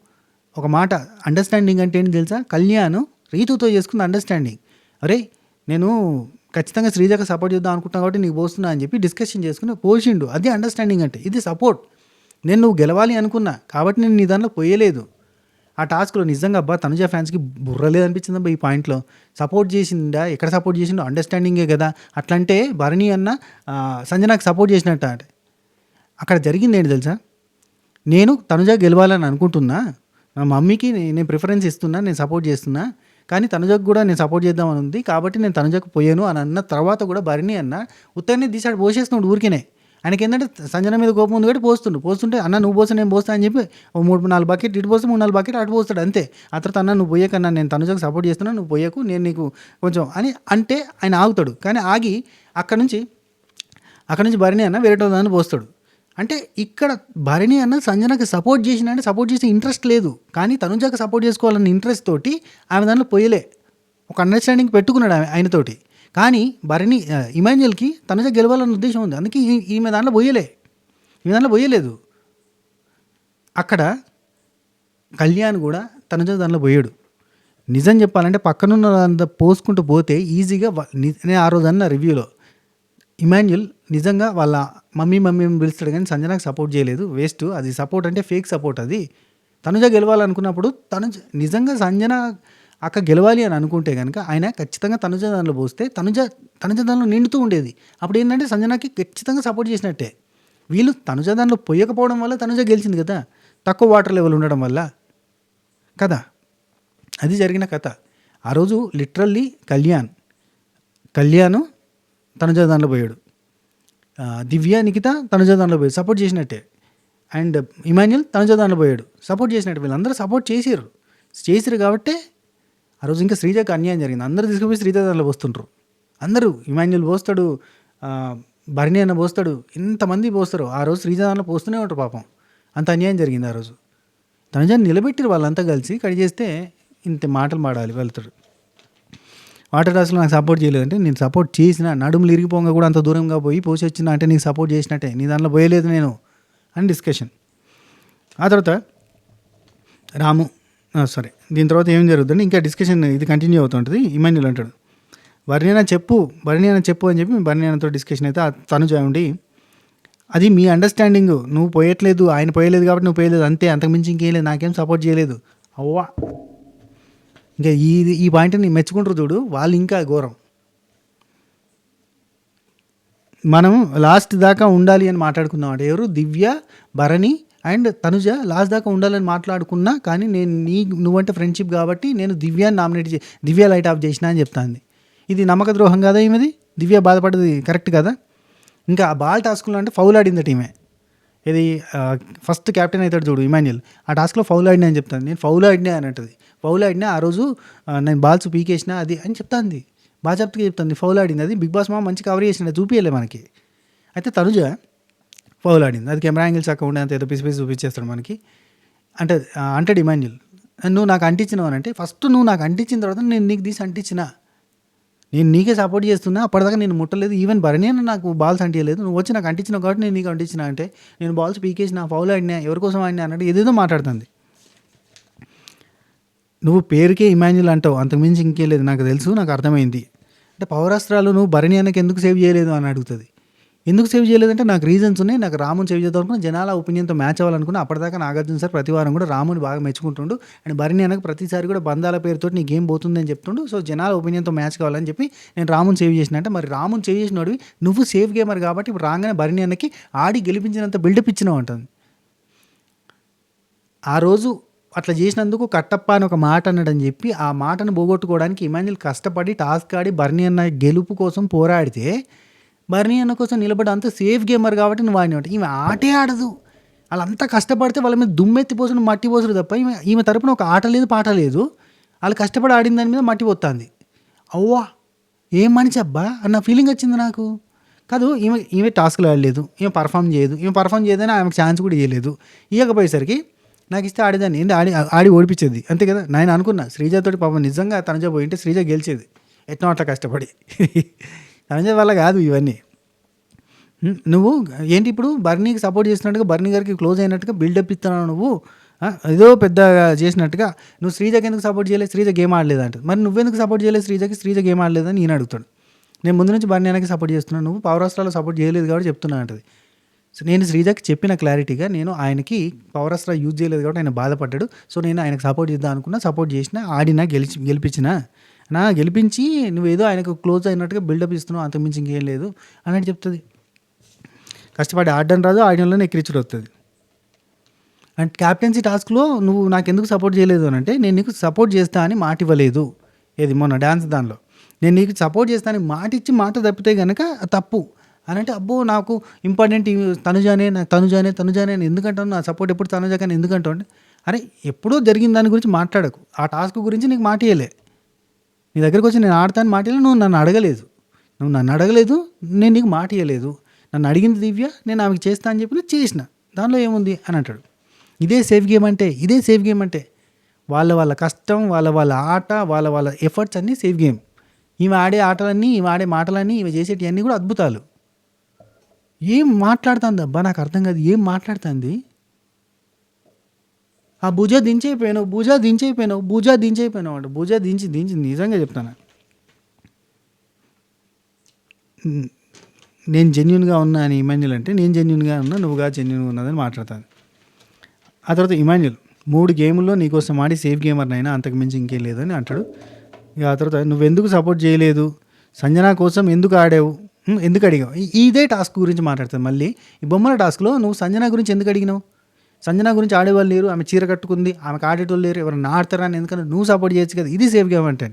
ఒక మాట, అండర్స్టాండింగ్ అంటే ఏంటి తెలుసా? కళ్యాణ్ రీతుతో చేసుకున్న అండర్స్టాండింగ్. అరే నేను ఖచ్చితంగా శ్రీజాకి సపోర్ట్ చేద్దాం అనుకుంటున్నాను కాబట్టి నీకు పోస్తున్నా అని చెప్పి డిస్కషన్ చేసుకుని పోసిండు, అది అండర్స్టాండింగ్ అంటే. ఇది సపోర్ట్. నువ్వు గెలవాలి అనుకున్నా కాబట్టి నేను నీ దాంట్లో పోయలేదు. ఆ టాస్క్లో నిజంగా అబ్బా తనుజ ఫ్యాన్స్కి బుర్రలేదనిపించింది అబ్బా ఈ పాయింట్లో. సపోర్ట్ చేసిందా? ఎక్కడ సపోర్ట్ చేసిండో? అండర్స్టాండింగే కదా. అట్లంటే భరణి అన్న సంజనాకి సపోర్ట్ చేసినట్ట అంటే అక్కడ జరిగింది ఏంటి తెలుసా? నేను తనుజ గెలవాలని అనుకుంటున్నా, మా మమ్మీకి నేను ప్రిఫరెన్స్ ఇస్తున్నా, నేను సపోర్ట్ చేస్తున్నా, కానీ తనుజకు కూడా నేను సపోర్ట్ చేద్దామని ఉంది కాబట్టి నేను తనుజకు పోయాను అని అన్న తర్వాత కూడా భరణి అన్న ఉత్తరనే తీసాడు పోసేస్తున్నాడు ఊరికేనే. ఆయనకి ఏంటంటే సంజన మీద కోపం ఉంది కాబట్టి పోస్తుంటే అన్న నువ్వు పోస్తా నేను పోస్తా అని చెప్పి 3-4 బకెట్ ఇటు పోస్తే 3-4 బకెట్ అటు పోస్తాడు అంతే. ఆ తర్వాత అన్న నువ్వు పోయాకన్నా నేను తనుజకు సపోర్ట్ చేస్తున్నా, నువ్వు పోయాకు, నేను నీకు కొంచెం అని అంటే ఆయన ఆగుతాడు. కానీ ఆగి అక్కడ నుంచి భరణి అన్న వేరే దాన్ని పోస్తాడు. అంటే ఇక్కడ భరణి అన్న సంజనకి సపోర్ట్ చేసిన అంటే సపోర్ట్ చేసే ఇంట్రెస్ట్ లేదు, కానీ తనుజకు సపోర్ట్ చేసుకోవాలన్న ఇంట్రెస్ట్ తోటి ఆమె దాంట్లో పోయలే, ఒక అండర్స్టాండింగ్ పెట్టుకున్నాడు ఆయనతోటి. కానీ భరణి ఇమాన్యుయల్కి తనుజ గెలవాలన్న ఉద్దేశం ఉంది, అందుకే ఈమె దాంట్లో పోయలేదు. అక్కడ కళ్యాణ్ కూడా తనుజ దాంట్లో పోయాడు. నిజం చెప్పాలంటే పక్కనున్న అంత పోసుకుంటూ పోతే ఈజీగా నేను ఆ రోజు అన్న రివ్యూలో ఇమాన్యుయల్ నిజంగా వాళ్ళ మమ్మీ పిలుస్తాడు కానీ సంజనాకి సపోర్ట్ చేయలేదు, వేస్ట్. అది సపోర్ట్ అంటే ఫేక్ సపోర్ట్. అది తనుజ గెలవాలనుకున్నప్పుడు నిజంగా సంజన అక్క గెలవాలి అని అనుకుంటే కనుక ఆయన ఖచ్చితంగా తనుజ దానిలో పోస్తే తనుజ దానిలో నిండుతూ ఉండేది. అప్పుడు ఏంటంటే సంజనాకి ఖచ్చితంగా సపోర్ట్ చేసినట్టే. వీళ్ళు తనుజ దానిలో పోయకపోవడం వల్ల తనుజ గెలిచింది కదా, తక్కువ వాటర్ లెవెల్ ఉండడం వల్ల కదా. అది జరిగిన కథ. ఆ రోజు లిటరల్లీ కళ్యాణ్ తనుజ దానిలో పోయాడు, దివ్య నిఖిత తనుజ దానిలో పోయాడు, సపోర్ట్ చేసినట్టే. అండ్ ఇమాన్యుయల్ తనుజ దానిలో పోయాడు, సపోర్ట్ చేసినట్టు. వీళ్ళందరూ సపోర్ట్ చేసిరు కాబట్టి ఆ రోజు ఇంకా శ్రీజకి అన్యాయం జరిగింది. అందరూ తీసుకుపోయి శ్రీజ దాంట్లో పోస్తుంటారు. అందరూ ఇమాన్యుల్ పోస్తాడు, భరణి అన్న పోస్తాడు, ఇంతమంది పోస్తారు. ఆ రోజు శ్రీజ దాంట్లో పోస్తూనే ఉంటారు పాపం. అంత అన్యాయం జరిగింది ఆ రోజు. తనుజాని నిలబెట్టిరు వాళ్ళంతా కలిసి. కట్ చేస్తే ఇంత మాటలు మాడాలి వెళ్తాడు. వాటర్ టాస్క్లో నాకు సపోర్ట్ చేయలేదంటే, నేను సపోర్ట్ చేసిన, నడుములు ఇరిగిపోగా కూడా అంత దూరంగా పోయి పోసి వచ్చిన అంటే నీకు సపోర్ట్ చేసినట్టే, నీ దాంట్లో పోయలేదు నేను అని డిస్కషన్. ఆ తర్వాత రాము సరే, దీని తర్వాత ఏం జరుగుతుందంటే ఇంకా డిస్కషన్ ఇది కంటిన్యూ అవుతుంటుంది. ఇమాన్యుల్ అంటాడు, భరణి చెప్పు అని చెప్పి భరణి డిస్కషన్ అయితే తనుజ ఉండి, అది మీ అండర్స్టాండింగ్, నువ్వు పోయట్లేదు, ఆయన పోయలేదు కాబట్టి నువ్వు పోయలేదు అంతే, అంతకుమించి ఇంకేం లేదు, నాకేం సపోర్ట్ చేయలేదు. అవ్వా ఇంకా ఈ పాయింట్ని మెచ్చుకుంటారు చూడు, వాళ్ళు ఇంకా ఘోరం. మనం లాస్ట్ దాకా ఉండాలి అని మాట్లాడుకున్నాం అంటే ఎవరు, దివ్య, భరణి అండ్ తనుజ లాస్ట్ దాకా ఉండాలని మాట్లాడుకున్నా. కానీ నేను నువ్వంటే ఫ్రెండ్షిప్ కాబట్టి నేను దివ్యాని నామినేట్ దివ్య లైట్ ఆఫ్ చేసిన అని చెప్తాంది. ఇది నమ్మక ద్రోహం కదా ఈమెది? దివ్య బాధపడ్డది కరెక్ట్ కదా? ఇంకా ఆ బాల్ టాస్క్లో అంటే ఫౌల్ ఆడింది టీమే. ఇది ఫస్ట్ క్యాప్టెన్ అవుతాడు చూడు ఇమాన్యుల్, ఆ టాస్క్లో ఫౌల్ ఆడినా అని చెప్తాను. నేను ఫౌల్ ఆడినా అని అంటుంది. ఫౌల్ ఆడినా ఆ రోజు నేను బాల్స్ పీకేసిన అది అని చెప్తాంది. బాగా చెప్తుంది ఫౌల్ ఆడింది. అది బిగ్ బాస్ మంచి కవర్ చేసిన, చూపించలే మనకి. అయితే తనుజ ఫౌల్ ఆడింది, అది కెమెరా యాంగిల్స్ అకౌంట్ అంత ఏదో పిసి చూపించేస్తాడు మనకి. అంటే అంటాడు ఇమాన్యుల్, నువ్వు నాకు అంటించినావు అంటే, ఫస్ట్ నువ్వు నాకు అంటించిన తర్వాత నేను నీకు తీసి అంటించిన, నేను నీకే సపోర్ట్ చేస్తున్నా, అప్పటిదాకా నేను ముట్టలేదు, ఈవెన్ భరణి నాకు బాల్స్ అంటియలేదు, నువ్వు వచ్చి నాకు అంటించినావు కాబట్టి నేను నీకు అంటించిన అంటే, నేను బాల్స్ పీకేసిన, ఫౌల్ ఆడినా, ఎవరి కోసం ఆడినా అన్నట్టు ఏదేదో మాట్లాడుతుంది. నువ్వు పేరుకే ఇమాన్యుల్ అంటావు, అంతకుమించి ఇంకేం లేదు, నాకు తెలుసు, నాకు అర్థమైంది అంటే. పౌరాస్త్రాలు నువ్వు భరణి ఎందుకు సేవ్ చేయలేదు అని అడుగుతుంది. ఎందుకు సేవ్ చేయలేదంటే నాకు రీజన్స్ ఉన్నాయి, నాకు రాముని సేవ్ చేద్దాం అనుకున్నా, జనాల ఒపీనియన్తో మ్యాచ్ అవ్వాలనుకున్నా. అప్పటిదాకా నాగార్జున సార్ ప్రతి వారం కూడా రాముని బాగా మెచ్చుకుంటుండు, అండ్ భరణి ప్రతిసారి కూడా బంధాల పేరుతో నీ గేమ్ పోతుంది అని చెప్తుండు. సో జనాల ఒపీనియన్తో మ్యాచ్ కావాలని చెప్పి నేను రాముని సేవ్ చేసిన అంటే, మరి రాముని సేవ్ చేసినోడివి నువ్వు సేఫ్ గేమర్ కాబట్టి ఇప్పుడు రాగానే భరణి ఆడి గెలిపించినంత బిల్డప్ ఇచ్చినావు అంటుంది. ఆ రోజు అట్లా చేసినందుకు కట్టప్ప అని ఒక మాట అన్నాడని చెప్పి ఆ మాటను పోగొట్టుకోవడానికి ఇమాన్యుల్ కష్టపడి టాస్క్ ఆడి భరణి గెలుపు కోసం పోరాడితే, భరణి కోసం నిలబడి అంత సేఫ్ గేమర్ కాబట్టి నువ్వు ఆడిన. ఈమె ఆటే ఆడదు, వాళ్ళంతా కష్టపడితే వాళ్ళ మీద దుమ్మెత్తి పోసుడు మట్టి పోసుడు తప్ప ఈమె తరపున ఒక ఆట లేదు పాట లేదు. వాళ్ళు కష్టపడి ఆడిన దాని మీద మట్టి పోతుంది. అవ్వా ఏం మనిషి అబ్బా అన్న ఫీలింగ్ వచ్చింది నాకు. కాదు, ఈమె టాస్క్లు ఆడలేదు, ఈమె పర్ఫామ్ చేయదని ఆమెకు ఛాన్స్ కూడా ఇవ్వలేదు. ఇవ్వకపోయేసరికి నాకు ఇస్తే ఆడేదాన్ని, ఏంటి ఆడి ఓడిపించేది అంతే కదా. నేను అనుకున్నా శ్రీజతోటి పాపం నిజంగా తనుజ పోయింటే శ్రీజ గెలిచేది ఎట్నో అట్లా కష్టపడి. తనుజ వల్ల కాదు ఇవన్నీ. నువ్వు ఏంటి ఇప్పుడు భరణికి సపోర్ట్ చేసినట్టుగా, భరణి గారికి క్లోజ్ అయినట్టుగా బిల్డప్ ఇస్తున్నావు నువ్వు, ఏదో పెద్దగా చేసినట్టుగా. నువ్వు శ్రీజకి ఎందుకు సపోర్ట్ చేయలేదు, శ్రీజ గేమ్ ఆడలేదంట. మరి నువ్వెందుకు సపోర్ట్ చేయలేదు శ్రీజ గేమ్ ఆడలేదని నేను అడుగుతాడు. నేను ముందు నుంచి భరణి సపోర్ట్ చేస్తున్నాను, నువ్వు పవర్ రాష్ట్రాల్లో సపోర్ట్ చేయలేదు కాబట్టి చెప్తున్నా అంటది. సో నేను శ్రీజకి చెప్పిన క్లారిటీగా, నేను ఆయనకి పవర్ అస్త్రా యూజ్ చేయలేదు కాబట్టి ఆయన బాధపడ్డాడు, సో నేను ఆయనకు సపోర్ట్ చేద్దాం అనుకున్నా, సపోర్ట్ చేసిన, ఆడినా గెలిపించిన, గెలిపించి నువ్వేదో ఆయనకు క్లోజ్ అయినట్టుగా బిల్డప్ ఇస్తున్నావు, అంతకుమించి ఇంకేం లేదు అన్నట్టు చెప్తుంది. కష్టపడి ఆడడం రాదు, ఆడడంలోనే ఎక్కిరిచుడు వస్తుంది. అండ్ క్యాప్టెన్సీ టాస్క్లో నువ్వు నాకు ఎందుకు సపోర్ట్ చేయలేదు అని అంటే, నేను నీకు సపోర్ట్ చేస్తా అని మాట ఇవ్వలేదు. ఏది మొన్న డ్యాన్స్ దానిలో నేను నీకు సపోర్ట్ చేస్తాను మాట ఇచ్చి మాట తప్పితే కనుక తప్పు అని అంటే, అబ్బో నాకు ఇంపార్టెంట్ తనుజానే అని ఎందుకంటాను, నా సపోర్ట్ ఎప్పుడు తనుజా కానీ ఎందుకంటావు అంటే, అరే ఎప్పుడో జరిగిన దాని గురించి మాట్లాడకు, ఆ టాస్క్ గురించి నీకు మాట ఇవ్వలే, నీ దగ్గరికి వచ్చి నేను ఆడతాను మాట ఇవ్వలే, నువ్వు నన్ను అడగలేదు, నేను నీకు మాట ఇవ్వలేదు, నన్ను అడిగింది దివ్య, నేను ఆమెకి చేస్తా అని చెప్పి చేసిన, దానిలో ఏముంది అని అంటాడు. ఇదే సేఫ్ గేమ్ అంటే వాళ్ళ కష్టం, వాళ్ళ ఆట, వాళ్ళ ఎఫర్ట్స్ అన్నీ సేఫ్ గేమ్. ఈమె ఆడే ఆటలన్నీ, ఈమె ఆడే మాటలన్నీ, ఈమె చేసేటివన్నీ కూడా అద్భుతాలు. ఏం మాట్లాడుతుంది అబ్బా, నాకు అర్థం కాదు, ఏం మాట్లాడుతుంది. ఆ భుజ దించైపోయాను అంట. భుజ దించి నిజంగా చెప్తాను, నేను జెన్యున్గా ఉన్నా అని ఇమాన్యుల్ అంటే, నేను జెన్యున్గా ఉన్నా, నువ్వుగా జెన్యున్గా ఉన్నదని మాట్లాడతాను. ఆ తర్వాత ఇమాన్యుల్ 3 గేముల్లో నీకోసం ఆడి సేఫ్ గేమర్నైనా, అంతకు మించి ఇంకేం లేదని అంటాడు. ఇక ఆ తర్వాత నువ్వెందుకు సపోర్ట్ చేయలేదు, సంజన కోసం ఎందుకు ఆడావు, ఎందుకు అడిగావు, ఇదే టాస్క్ గురించి మాట్లాడుతుంది. మళ్ళీ ఈ బొమ్మల టాస్క్లో నువ్వు సంజన గురించి ఎందుకు అడిగినావు, సంజన గురించి ఆడేవాళ్ళు లేరు, ఆమె చీర కట్టుకుంది, ఆమెకు ఆడేటోళ్ళు లేరు, ఎవరైనా ఆడతారని ఎందుకని నువ్వు సపోర్ట్ చేయొచ్చు కదా, ఇది సేఫ్ గేమ్ అంటే.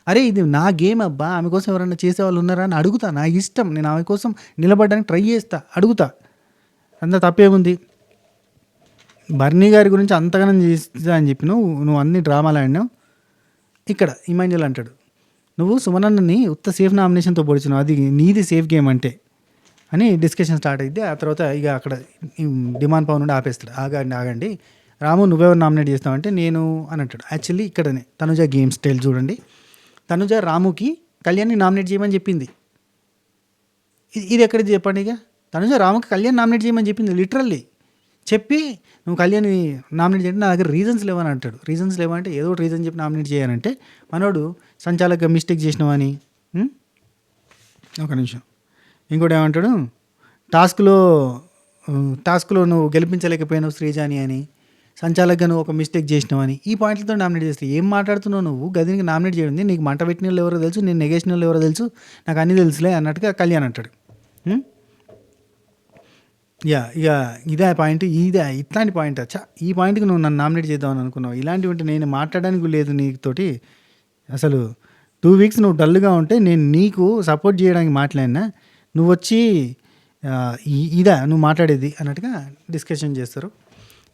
అరే ఇది నా గేమ్ అబ్బా, ఆమె కోసం ఎవరైనా చేసేవాళ్ళు ఉన్నారా అని అడుగుతా, నా ఇష్టం, నేను ఆమె కోసం నిలబడడానికి ట్రై చేస్తా, అడుగుతా, అంత తప్పేముంది. భరణి గారి గురించి అంతగానం చేస్తా అని చెప్పి నువ్వు అన్ని డ్రామాలు ఆడినావు, ఇక్కడ ఇమాన్యుల్ అంటాడు, నువ్వు సుమనన్నని ఉత్త సేఫ్ నామినేషన్తో పొడిచినావు, అది నీది సేఫ్ గేమ్ అంటే అని డిస్కషన్ స్టార్ట్ అయితే ఆ తర్వాత ఇక అక్కడ డిమాండ్ పవన్ నుండి ఆపేస్తాడు. ఆగండి రాము నువ్వెవరు నామినేట్ చేస్తావంటే నేను అని అంటాడు. యాక్చువల్లీ ఇక్కడనే తనుజ గేమ్ స్టైల్ చూడండి. తనుజ రాముకి కళ్యాణ్ని నామినేట్ చేయమని చెప్పింది. ఇది ఎక్కడిది చెప్పండి. ఇక తనుజ రాముకి కళ్యాణ్ నామినేట్ చేయమని చెప్పింది లిటరల్లీ. చెప్పి నువ్వు కళ్యాణ్ నామినేట్ చేయండి, నా దగ్గర రీజన్స్ లేవని అంటాడు. రీజన్స్ లేవంటే ఏదో ఒకటి రీజన్ చెప్పి నామినేట్ చేయాలంటే మనోడు సంచాలక మిస్టేక్ చేసినావని. ఒక నిమిషం. ఇంకోటి ఏమంటాడు, టాస్క్లో నువ్వు గెలిపించలేకపోయినావు శ్రీజాని అని, సంచాలకగా నువ్వు ఒక మిస్టేక్ చేసినావని, ఈ పాయింట్లతో నామినేట్ చేస్తే ఏం మాట్లాడుతున్నావు నువ్వు? గదినికి నామినేట్ చేయండి, నీకు మంట పెట్టిన వాళ్ళు ఎవరో తెలుసు, నేను నెగేషన్ వాళ్ళు ఎవరో తెలుసు, నాకు అన్నీ తెలుసులే అన్నట్టుగా కళ్యాణ్ అంటాడు. ఇక ఇదే పాయింట్, ఇట్లాంటి పాయింట్ వచ్చా ఈ పాయింట్కి నువ్వు నన్ను నామినేట్ చేద్దామని అనుకున్నావు. ఇలాంటివి ఉంటే నేను మాట్లాడడానికి లేదు నీతోటి. అసలు 2 వీక్స్ నువ్వు డల్గా ఉంటే నేను నీకు సపోర్ట్ చేయడానికి మాట్లాడినా, నువ్వు వచ్చి నువ్వు మాట్లాడేది అన్నట్టుగా డిస్కషన్ చేస్తారు.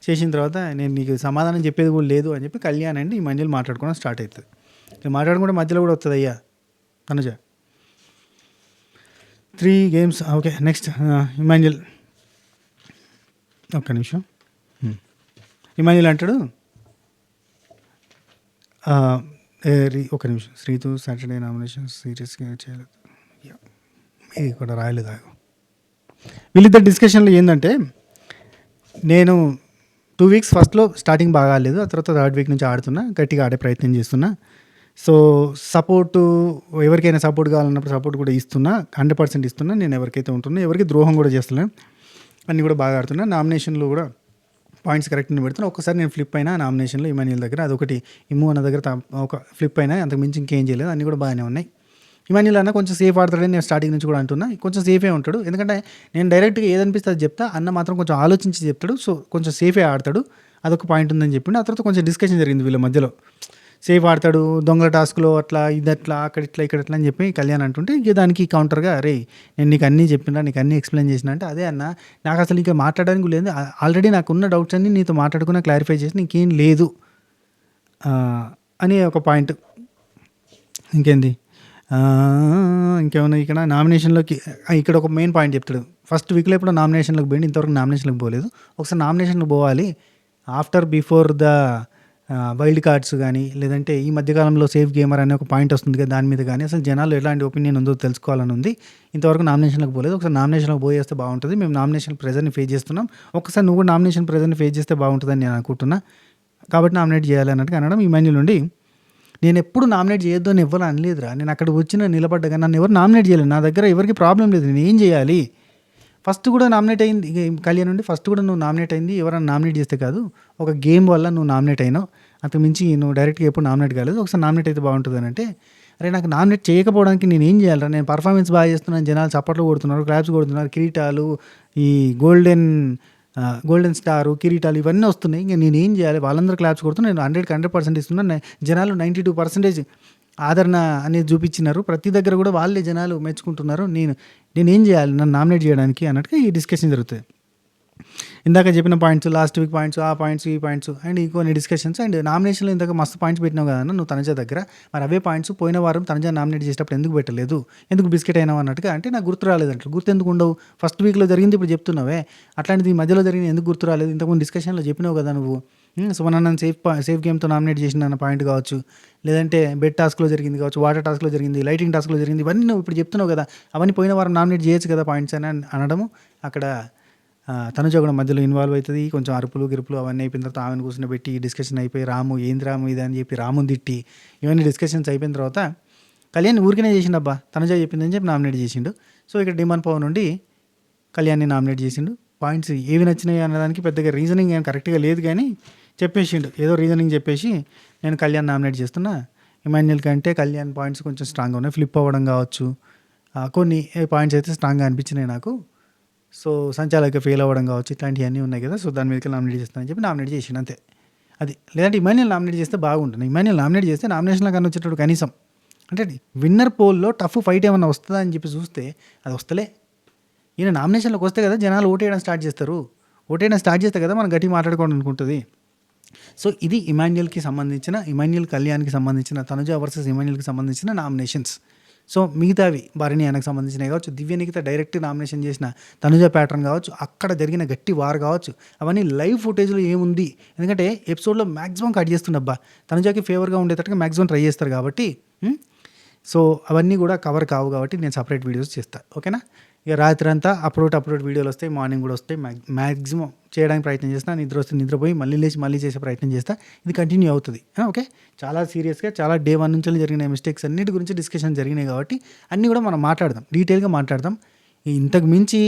చేసిన తర్వాత నేను నీకు సమాధానం చెప్పేది కూడా లేదు అని చెప్పి కళ్యాణ్ అండి ఈ మంజులు మాట్లాడుకోవడం స్టార్ట్ అవుతుంది. మాట్లాడుకుంటే మధ్యలో కూడా వస్తుంది అయ్యా Tanuja. 3 games okay. Next Emmanuel. ఒక్క నిమిషం. ఇమాన్యుల్ అంటాడు, ఒక నిమిషం, శ్రీతు సాటర్డే నామినేషన్ సీరియస్గా చేయలేదు, ఇది కూడా రాయలేదు. వీళ్ళిద్దరు డిస్కషన్లో ఏంటంటే, నేను 2 వీక్స్ ఫస్ట్లో స్టార్టింగ్ బాగా ఆడలేదు, ఆ తర్వాత 3rd వీక్ నుంచి ఆడుతున్నా, గట్టిగా ఆడే ప్రయత్నం చేస్తున్నా. సో సపోర్టు ఎవరికైనా సపోర్ట్ కావాలన్నప్పుడు సపోర్ట్ కూడా ఇస్తున్నా, 100% ఇస్తున్నా. నేను ఎవరికైతే ఉంటున్నా, ఎవరికి ద్రోహం కూడా చేస్తున్నాను, అన్నీ కూడా బాగా ఆడుతున్నా. నామినేషన్లో కూడా పాయింట్స్ కరెక్ట్గా పెడుతున్నా. ఒక్కసారి నేను ఫ్లిప్ అయినా నామినేషన్లో ఇమాన్యుల్ దగ్గర, అదొకటి ఇమ్ము అన్న దగ్గర ఒక ఫ్లిప్ అయినా, అంతకు మించి ఇంకేం చేయలేదు. అన్నీ కూడా బాగానే ఉన్నాయి. ఇమాన్యుల్ అన్న కొంచెం సేఫ్ ఆడతాడని నేను స్టార్టింగ్ నుంచి కూడా అంటున్నా. కొంచెం సేఫే ఉంటాడు, ఎందుకంటే నేను డైరెక్ట్గా ఏదనిపిస్తే అది చెప్తా, అన్న మాత్రం కొంచెం ఆలోచించి చెప్తాడు. సో కొంచెం సేఫే ఆడతాడు, అదొక పాయింట్ ఉందని చెప్పిండు. ఆ తర్వాత కొంచెం డిస్కషన్ జరిగింది వీళ్ళ మధ్యలో. సేఫ్ ఆడతాడు, దొంగల టాస్క్లో అట్లా ఇదట్లా అక్కడ ఇట్లా ఇక్కడ ఇట్లా అని చెప్పి కళ్యాణ్ అంటుంటే, ఇక దానికి కౌంటర్గా అరే నేను నీకు అన్నీ చెప్పినా, నీకు అన్నీ ఎక్స్ప్లెయిన్ చేసిన అంటే, అదే అన్న నాకు అసలు ఇంకా మాట్లాడడానికి లేదు, ఆల్రెడీ నాకున్న డౌట్స్ అన్నీ నీతో మాట్లాడుకున్నా, క్లారిఫై చేసి నీకేం లేదు అని ఒక పాయింట్. ఇంకేంది ఇంకేమన్నా ఇక్కడ నామినేషన్లోకి, ఇక్కడ ఒక మెయిన్ పాయింట్ చెప్తాడు. ఫస్ట్ వీక్లో ఎప్పుడో నామినేషన్లోకి పోయింది, ఇంతవరకు నామినేషన్లోకి పోలేదు. ఒకసారి నామినేషన్కి పోవాలి, బిఫోర్ ద వైల్డ్ కార్డ్స్ కానీ, లేదంటే ఈ మధ్యకాలంలో సేఫ్ గేమర్ అనే ఒక పాయింట్ వస్తుంది కదా, దాని మీద కానీ అసలు జనాలు ఎలాంటి ఒపీనియన్ ఉందో తెలుసుకోవాలని ఉంది. ఇంతవరకు నామినేషన్లోకి పోలేదు, ఒకసారి నామినేషన్లోకి పోయేస్తే బాగుంటుంది. మేము నామినేషన్ ప్రెజర్ని ఫేస్ చేస్తున్నాం, ఒకసారి నువ్వు నామినేషన్ ప్రెజర్ని ఫేస్ చేస్తే బాగుంటుందని నేను అనుకుంటున్నా, కాబట్టి నామినేట్ చేయాలి అన్నట్టుగా అనడం. ఈ మెన్యూ నుండి నేను ఎప్పుడు నామినేట్ చేయొద్దు అని ఎవరు అనలేదురా, నేను అక్కడ వచ్చిన నిలబడ్డగా నన్ను ఎవరు నామినేట్ చేయలేదు, నా దగ్గర ఎవరికి ప్రాబ్లం లేదు, నేను ఏం చేయాలి? ఫస్ట్ కూడా నామినేట్ అయింది కళ్యాణ్ నుండి, ఫస్ట్ కూడా నువ్వు నామినేట్ అయింది ఎవరైనా నామినేట్ చేస్తే కాదు, ఒక గేమ్ వల్ల నువ్వు నామినేట్ అయినావు, అంతకు మించి నువ్వు డైరెక్ట్గా ఎప్పుడు నామినేట్ కాలేదు, ఒకసారి నామినేట్ అయితే బాగుంటుంది అని అంటే, అరే నాకు నామినేట్ చేయకపోవడానికి నేను ఏం చేయాలరా, నేను పర్ఫార్మెన్స్ బాగా చేస్తున్నాను, జనాలు చప్పట్లు కొడుతున్నారు, క్లాప్స్ కొడుతున్నారు, కిరీటాలు, ఈ గోల్డెన్ స్టారు, కిరీటాలు ఇవన్నీ వస్తున్నాయి, ఇంకా నేను ఏం చేయాలి? వాళ్ళందరూ క్లాప్స్ కొడుతున్నా, నేను 100% ఇస్తున్నాను, జనాలు 92% ఆదరణ అనేది చూపించినారు, ప్రతి దగ్గర కూడా వాళ్ళే జనాలు మెచ్చుకుంటున్నారు, నేనేం చేయాలి నన్ను నామినేట్ చేయడానికి అన్నట్టుగా ఈ డిస్కషన్ జరుగుతుంది. ఇందాక చెప్పిన పాయింట్స్, లాస్ట్ వీక్ పాయింట్స్, ఆ పాయింట్స్, ఈ పాయింట్స్ అండ్ ఇంకొన్ని డిస్కషన్స్ అండ్ నామినేషన్లో ఇందాక మస్తు పాయింట్స్ పెట్టినావు కదా నువ్వు తనుజ దగ్గర, మరి అవే పాయింట్స్ పోయిన వారం తనుజ నామినేట్ చేసేటప్పుడు ఎందుకు పెట్టలేదు, ఎందుకు బిస్కెట్ అయినావు అన్నట్టుగా. అంటే నాకు గుర్తు రాలేదంట. గుర్తు ఎందుకు ఉండవు? ఫస్ట్ వీక్లో జరిగింది ఇప్పుడు చెప్తున్నావే, అట్లాంటిది ఈ మధ్యలో జరిగింది ఎందుకు గుర్తు రాలేదు? ఇంతకుముందు డిస్కషన్లో చెప్పినావు కదా నువ్వు, సుమనన్నను సేఫ్ గేమ్తో నామినేట్ చేసిన అన్న పాయింట్ కావచ్చు, లేదంటే బెడ్ టాస్క్లో జరిగింది కావచ్చు, వాటర్ టాస్క్లో జరిగింది, లైటింగ్ టాస్క్లో జరిగింది, ఇవన్నీ నువ్వు ఇప్పుడు చెప్తున్నావు కదా, అవన్నీ పోయిన వారం నామినేట్ చేయొచ్చు కదా పాయింట్స్ అని అనడము. అక్కడ తనుజ కూడా మధ్యలో ఇన్వాల్వ్ అవుతుంది, కొంచెం అరుపులు గిరుపులు అవన్నీ అయిపోయిన తర్వాత ఆమెను కూర్చొని పెట్టి డిస్కషన్ అయిపోయి రాము ఏంది రాము ఇది అని చెప్పి రాముని తిట్టి ఇవన్నీ డిస్కషన్స్ అయిపోయిన తర్వాత కళ్యాణ్ ఊరికనే చేసిండు, అబ్బా తనుజ చెప్పిందని చెప్పి నామినేట్ చేసిండు. సో ఇక్కడ డిమాండ్ పవన్ నుండి కళ్యాణ్ని నామినేట్ చేసిండు. పాయింట్స్ ఏవి నచ్చినాయి అన్నదానికి పెద్దగా రీజనింగ్ ఏం కరెక్ట్గా లేదు, కానీ చెప్పేసిండు ఏదో రీజనింగ్ చెప్పేసి నేను కళ్యాణ్ నామినేట్ చేస్తున్నా. ఇమాన్యుల్ కంటే కళ్యాణ్ పాయింట్స్ కొంచెం స్ట్రాంగ్గా ఉన్నాయి, ఫ్లిప్ అవ్వడం కావచ్చు, కొన్ని పాయింట్స్ అయితే స్ట్రాంగ్గా అనిపించినాయి నాకు. సో సంచాలక ఫెయిల్ అవ్వడం కావచ్చు, ఇట్లాంటివన్నీ ఉన్నాయి కదా, సో దాని మీదకి నామినేట్ చేస్తానని చెప్పి నామినేట్ చేసిండు అంతే. అది లేదంటే ఇమాన్యుల్ నామినేట్ చేస్తే బాగుంటుంది. ఇమాన్యుల్ నామినేట్ చేస్తే నామినేషన్లో కానీ వచ్చేటప్పుడు కనీసం అంటే విన్నర్ పోల్లో టఫ్ ఫైట్ ఏమన్నా వస్తుందా అని చెప్పి చూస్తే అది వస్తలే. ఈయన నామినేషన్లోకి వస్తే కదా జనాలు ఓటేయడం స్టార్ట్ చేస్తారు, ఓటేయడం స్టార్ట్ చేస్తే కదా మనం గట్టి మాట్లాడుకోవడం అనుకుంటుంది. సో ఇది ఇమాన్యుయల్ కళ్యాణ్కి సంబంధించిన తనుజ వర్సెస్ ఇమాన్యుయల్కి సంబంధించిన నామినేషన్స్. సో మిగతావి భరణి ఆయనకు సంబంధించినవి కావచ్చు, దివ్య నిఖిత డైరెక్ట్ నామినేషన్ చేసిన తనుజ ప్యాటర్న్ కావచ్చు, అక్కడ జరిగిన గట్టి వార్ కావచ్చు, అవన్నీ లైవ్ ఫుటేజ్లో ఏముంది. ఎందుకంటే ఎపిసోడ్లో మ్యాక్సిమం కట్ చేస్తుండబ్బా, తనుజకి ఫేవర్గా ఉండేటట్టుగా మ్యాక్సిమం ట్రై చేస్తారు కాబట్టి. సో అవన్నీ కూడా కవర్ కావు కాబట్టి నేను సపరేట్ వీడియోస్ చేస్తాను. ఓకేనా? ఇక రాత్రి అంతా అప్లోడ్ వీడియోలు వస్తాయి, మార్నింగ్ కూడా వస్తాయి. మ్యాక్సిమం చేయడానికి ప్రయత్నం చేస్తాను. నిద్ర వస్తే నిద్రపోయి మళ్ళీ లేచి మళ్ళీ చేసే ప్రయత్నం చేస్తా. ఇది కంటిన్యూ అవుతుంది. ఓకే, చాలా సీరియస్గా చాలా డే 1 నుంచి జరిగిన మిస్టేక్స్ అన్నిటి గురించి డిస్కషన్ జరిగినాయి కాబట్టి అన్నీ కూడా మనం మాట్లాడదాం, డీటెయిల్గా మాట్లాడదాం. ఇంతకు మించి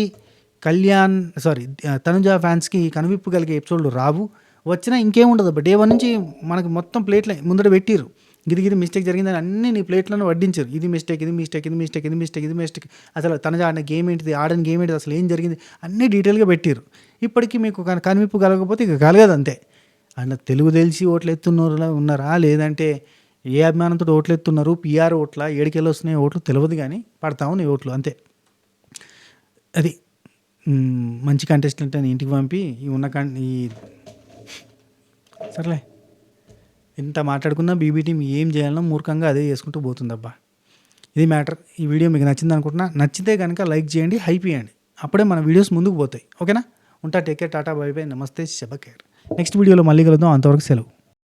తనుజ ఫ్యాన్స్కి కనువిప్పు కలిగే ఎపిసోడ్లు రావు. వచ్చినా ఇంకేముండదు. డే 1 నుంచి మనకు మొత్తం ప్లేట్లే ముందర పెట్టిరు. గిది మిస్టేక్ జరిగిందని అన్నీ నీ ప్లేట్లను వడ్డించారు. ఇది మిస్టేక్. అసలు తనుజ ఆడిన గేమ్ ఏంటిది, ఆడని గేమ్ ఏంటిది, అసలు ఏం జరిగింది అన్నీ డీటెయిల్గా పెట్టిరు. ఇప్పటికీ మీకు కనువిప్పు కలగకపోతే ఇక కలగదు అంతే. అండ్ తెలుగు తెలిసి ఓట్లు ఎత్తున్నారు ఉన్నారా, లేదంటే ఏ అభిమానంతో ఓట్లు ఎత్తున్నారు, పిఆర్ ఓట్ల ఏడికెళ్ళి వస్తున్నాయి ఓట్లు తెలియదు, కానీ పడతా ఉన్నాయి ఓట్లు అంతే. అది మంచి కంటెస్టెంట్ అని ఇంటికి పంపి ఈ సర్లే ఎంత మాట్లాడుకున్నా బీబీ టీం ఏం చేయాలన్నా మూర్ఖంగా అదే చేసుకుంటూ పోతుందబ్బా. ఇది మ్యాటర్. ఈ వీడియో మీకు నచ్చింది అనుకుంటున్నా. నచ్చితే కనుక లైక్ చేయండి, హైప్ చేయండి. అప్పుడే మన వీడియోస్ ముందుకు పోతాయి. ఓకేనా? ఉంటా. Take care. Tata, by by, నమస్తే, శుభ కేర్. నెక్స్ట్ వీడియోలో మళ్ళీ కలుద్దాం. అంతవరకు సెలవు.